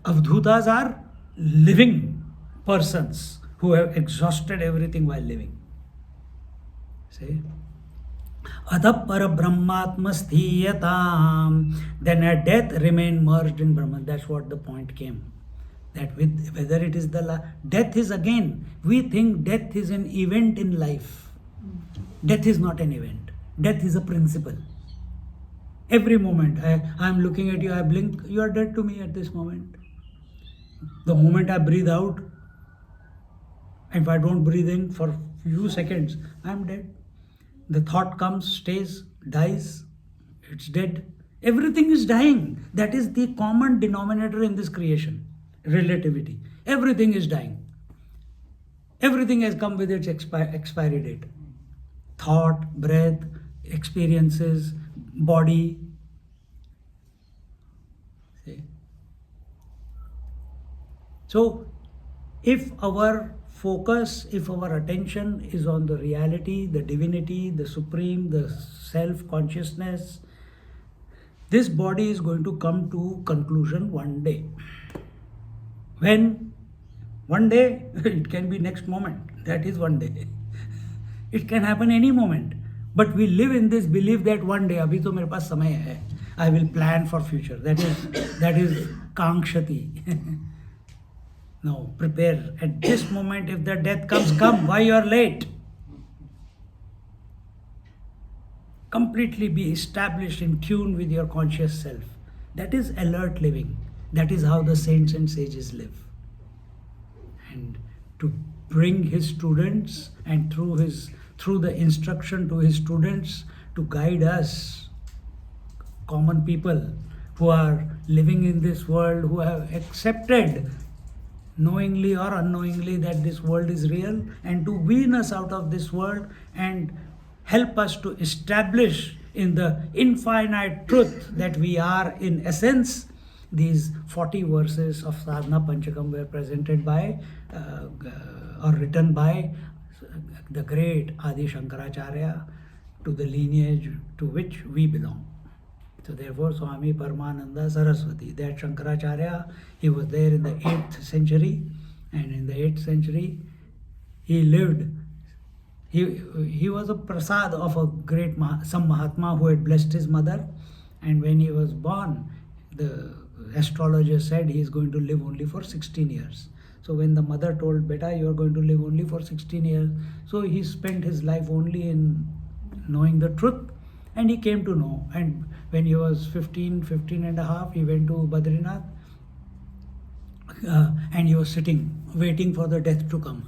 Avdhutas are living persons who have exhausted everything while living. See? Adap para brahmatma sthiyatam. Then at death remain merged in Brahman. That's what the point came. That whether it is death is again, we think death is an event in life. Death is not an event. Death is a principle. Every moment I am looking at you, I blink, you are dead to me at this moment. The moment I breathe out, if I don't breathe in for a few seconds, I am dead. The thought comes, stays, dies, it's dead. Everything is dying. That is the common denominator in this creation. Relativity. Everything is dying. Everything has come with its expiry date. Thought, breath, experiences, body. See? So, if our focus, if our attention is on the reality, the divinity, the supreme, the self-consciousness, this body is going to come to conclusion one day. When? One day, it can be next moment. That is one day. It can happen any moment. But we live in this belief that one day, abhi to mere paas samay hai, I will plan for future. That is kankshati. No, prepare. At this moment, if the death comes, come. Why you are late? Completely be established in tune with your conscious self. That is alert living. That is how the saints and sages live. And to bring his students and through the instruction to his students to guide us, common people who are living in this world, who have accepted knowingly or unknowingly that this world is real, and to wean us out of this world and help us to establish in the infinite truth that we are in essence. These 40 verses of Sadhana Panchakam were presented by or written by the great Adi Shankaracharya, to the lineage to which we belong. So therefore Swami Paramananda Saraswati, that Shankaracharya, he was there in the 8th century, and in the 8th century he lived. He was a prasad of a great some Mahatma who had blessed his mother, and when he was born, the astrologer said he is going to live only for 16 years. So when the mother told, beta, you are going to live only for 16 years, so he spent his life only in knowing the truth, and he came to know. And when he was 15 and a half, he went to Badrinath, and he was sitting, waiting for the death to come.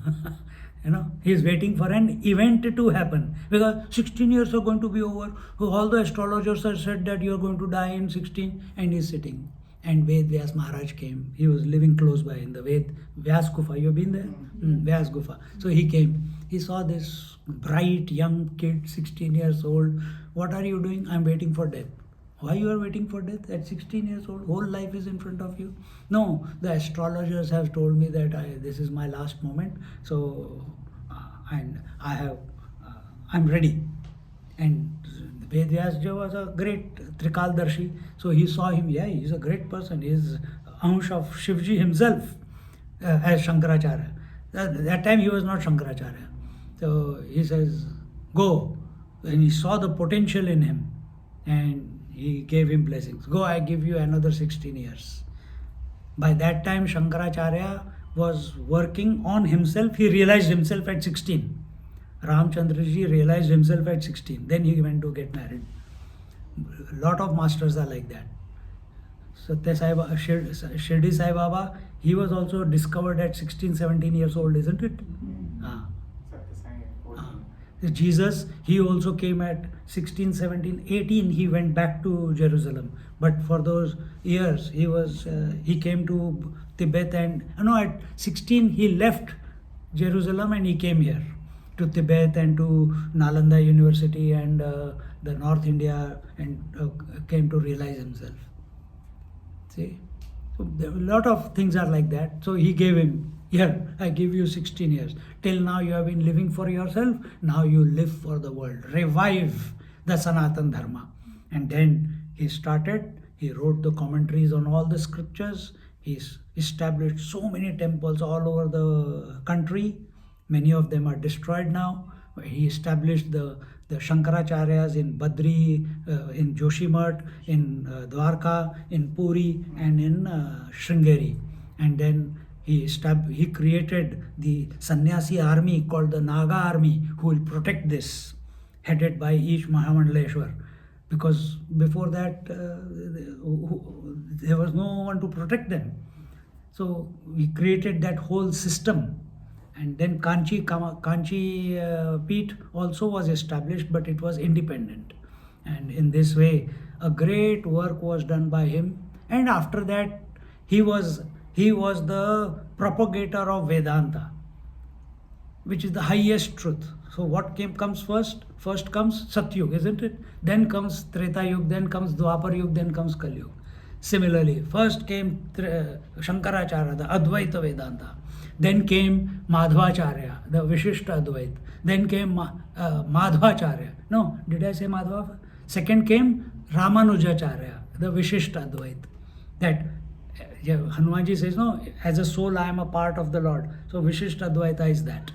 He is waiting for an event to happen, because 16 years are going to be over. All the astrologers have said that you are going to die in 16, and he is sitting. And Ved Vyas Maharaj came. He was living close by in the Vyas Gufa. You've been there? Vyas Gufa. So he came. He saw this bright young kid, 16 years old. What are you doing? I'm waiting for death. Why you are waiting for death at 16 years old? Whole life is in front of you. No, the astrologers have told me that this is my last moment. So, and I'm ready. And Ved Vyasji was a great Trikaldarshi. So he saw him, yeah, he's a great person. He's Ansh of Shivji himself as Shankaracharya. That time he was not Shankaracharya. So he says, go. And he saw the potential in him and he gave him blessings. Go, I give you another 16 years. By that time, Shankaracharya was working on himself. He realized himself at 16. Ramchandraji realized himself at 16. Then he went to get married. A lot of masters are like that. Shirdi Sai Baba, he was also discovered at 16, 17 years old, isn't it? Satsang at 14. Jesus, he also came at 16, 17, 18, he went back to Jerusalem. But for those years, he came to Tibet and, at 16 he left Jerusalem and he came here to Tibet and to Nalanda University and the North India and came to realize himself. See? So a lot of things are like that. So he gave him, here, I give you 16 years. Till now you have been living for yourself. Now you live for the world. Revive the Sanatan Dharma. And then he wrote the commentaries on all the scriptures. He's established so many temples all over the country. Many of them are destroyed now. He established the Shankaracharyas in Badri, in Joshimath, in Dwarka, in Puri, and in Sringeri. And then he created the sannyasi army called the Naga army who will protect this, headed by each Mahamandaleshwar. Because before that, there was no one to protect them. So he created that whole system. And then Kanchi Peeth also was established, but it was independent. And in this way, a great work was done by him. And after that, he was the propagator of Vedanta, which is the highest truth. So what comes first? First comes Satyug, isn't it? Then comes Treta Yug, then comes Dwapar Yug, then comes Kali Yug. Similarly, first came Shankaracharya, the Advaita Vedanta. Then came Madhvacharya, the Vishishta Advait. Then came Madhvacharya. No, did I say Madhva? Second came Ramanujacharya, the Vishishta Advait. That Hanumanji says, no, as a soul I am a part of the Lord. So Vishishta Advaita is that.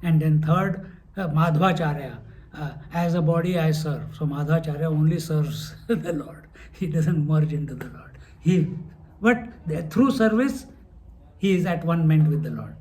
And then third, Madhvacharya, as a body I serve. So Madhvacharya only serves the Lord. He doesn't merge into the Lord. But through service, he is at one ment with the Lord.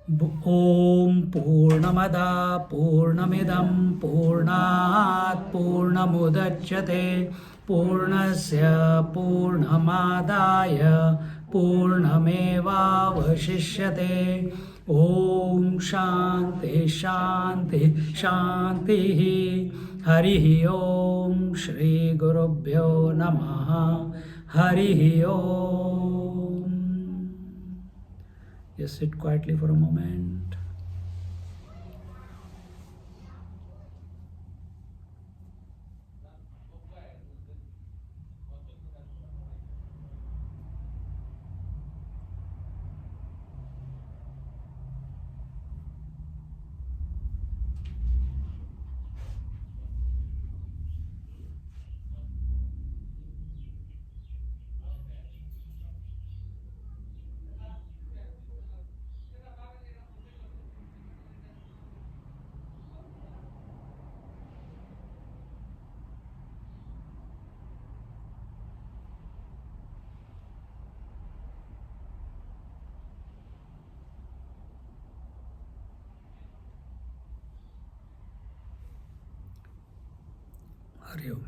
Om Purnamada Purnamidam Purnat Purnamudachyate Purnasya Purnamadaya Purnameva Vashishyate. Om Shanti Shanti Shanti. Harihi Om Shri Gurubhyo Namaha. Harihi Om. Just sit quietly for a moment. Hari Om.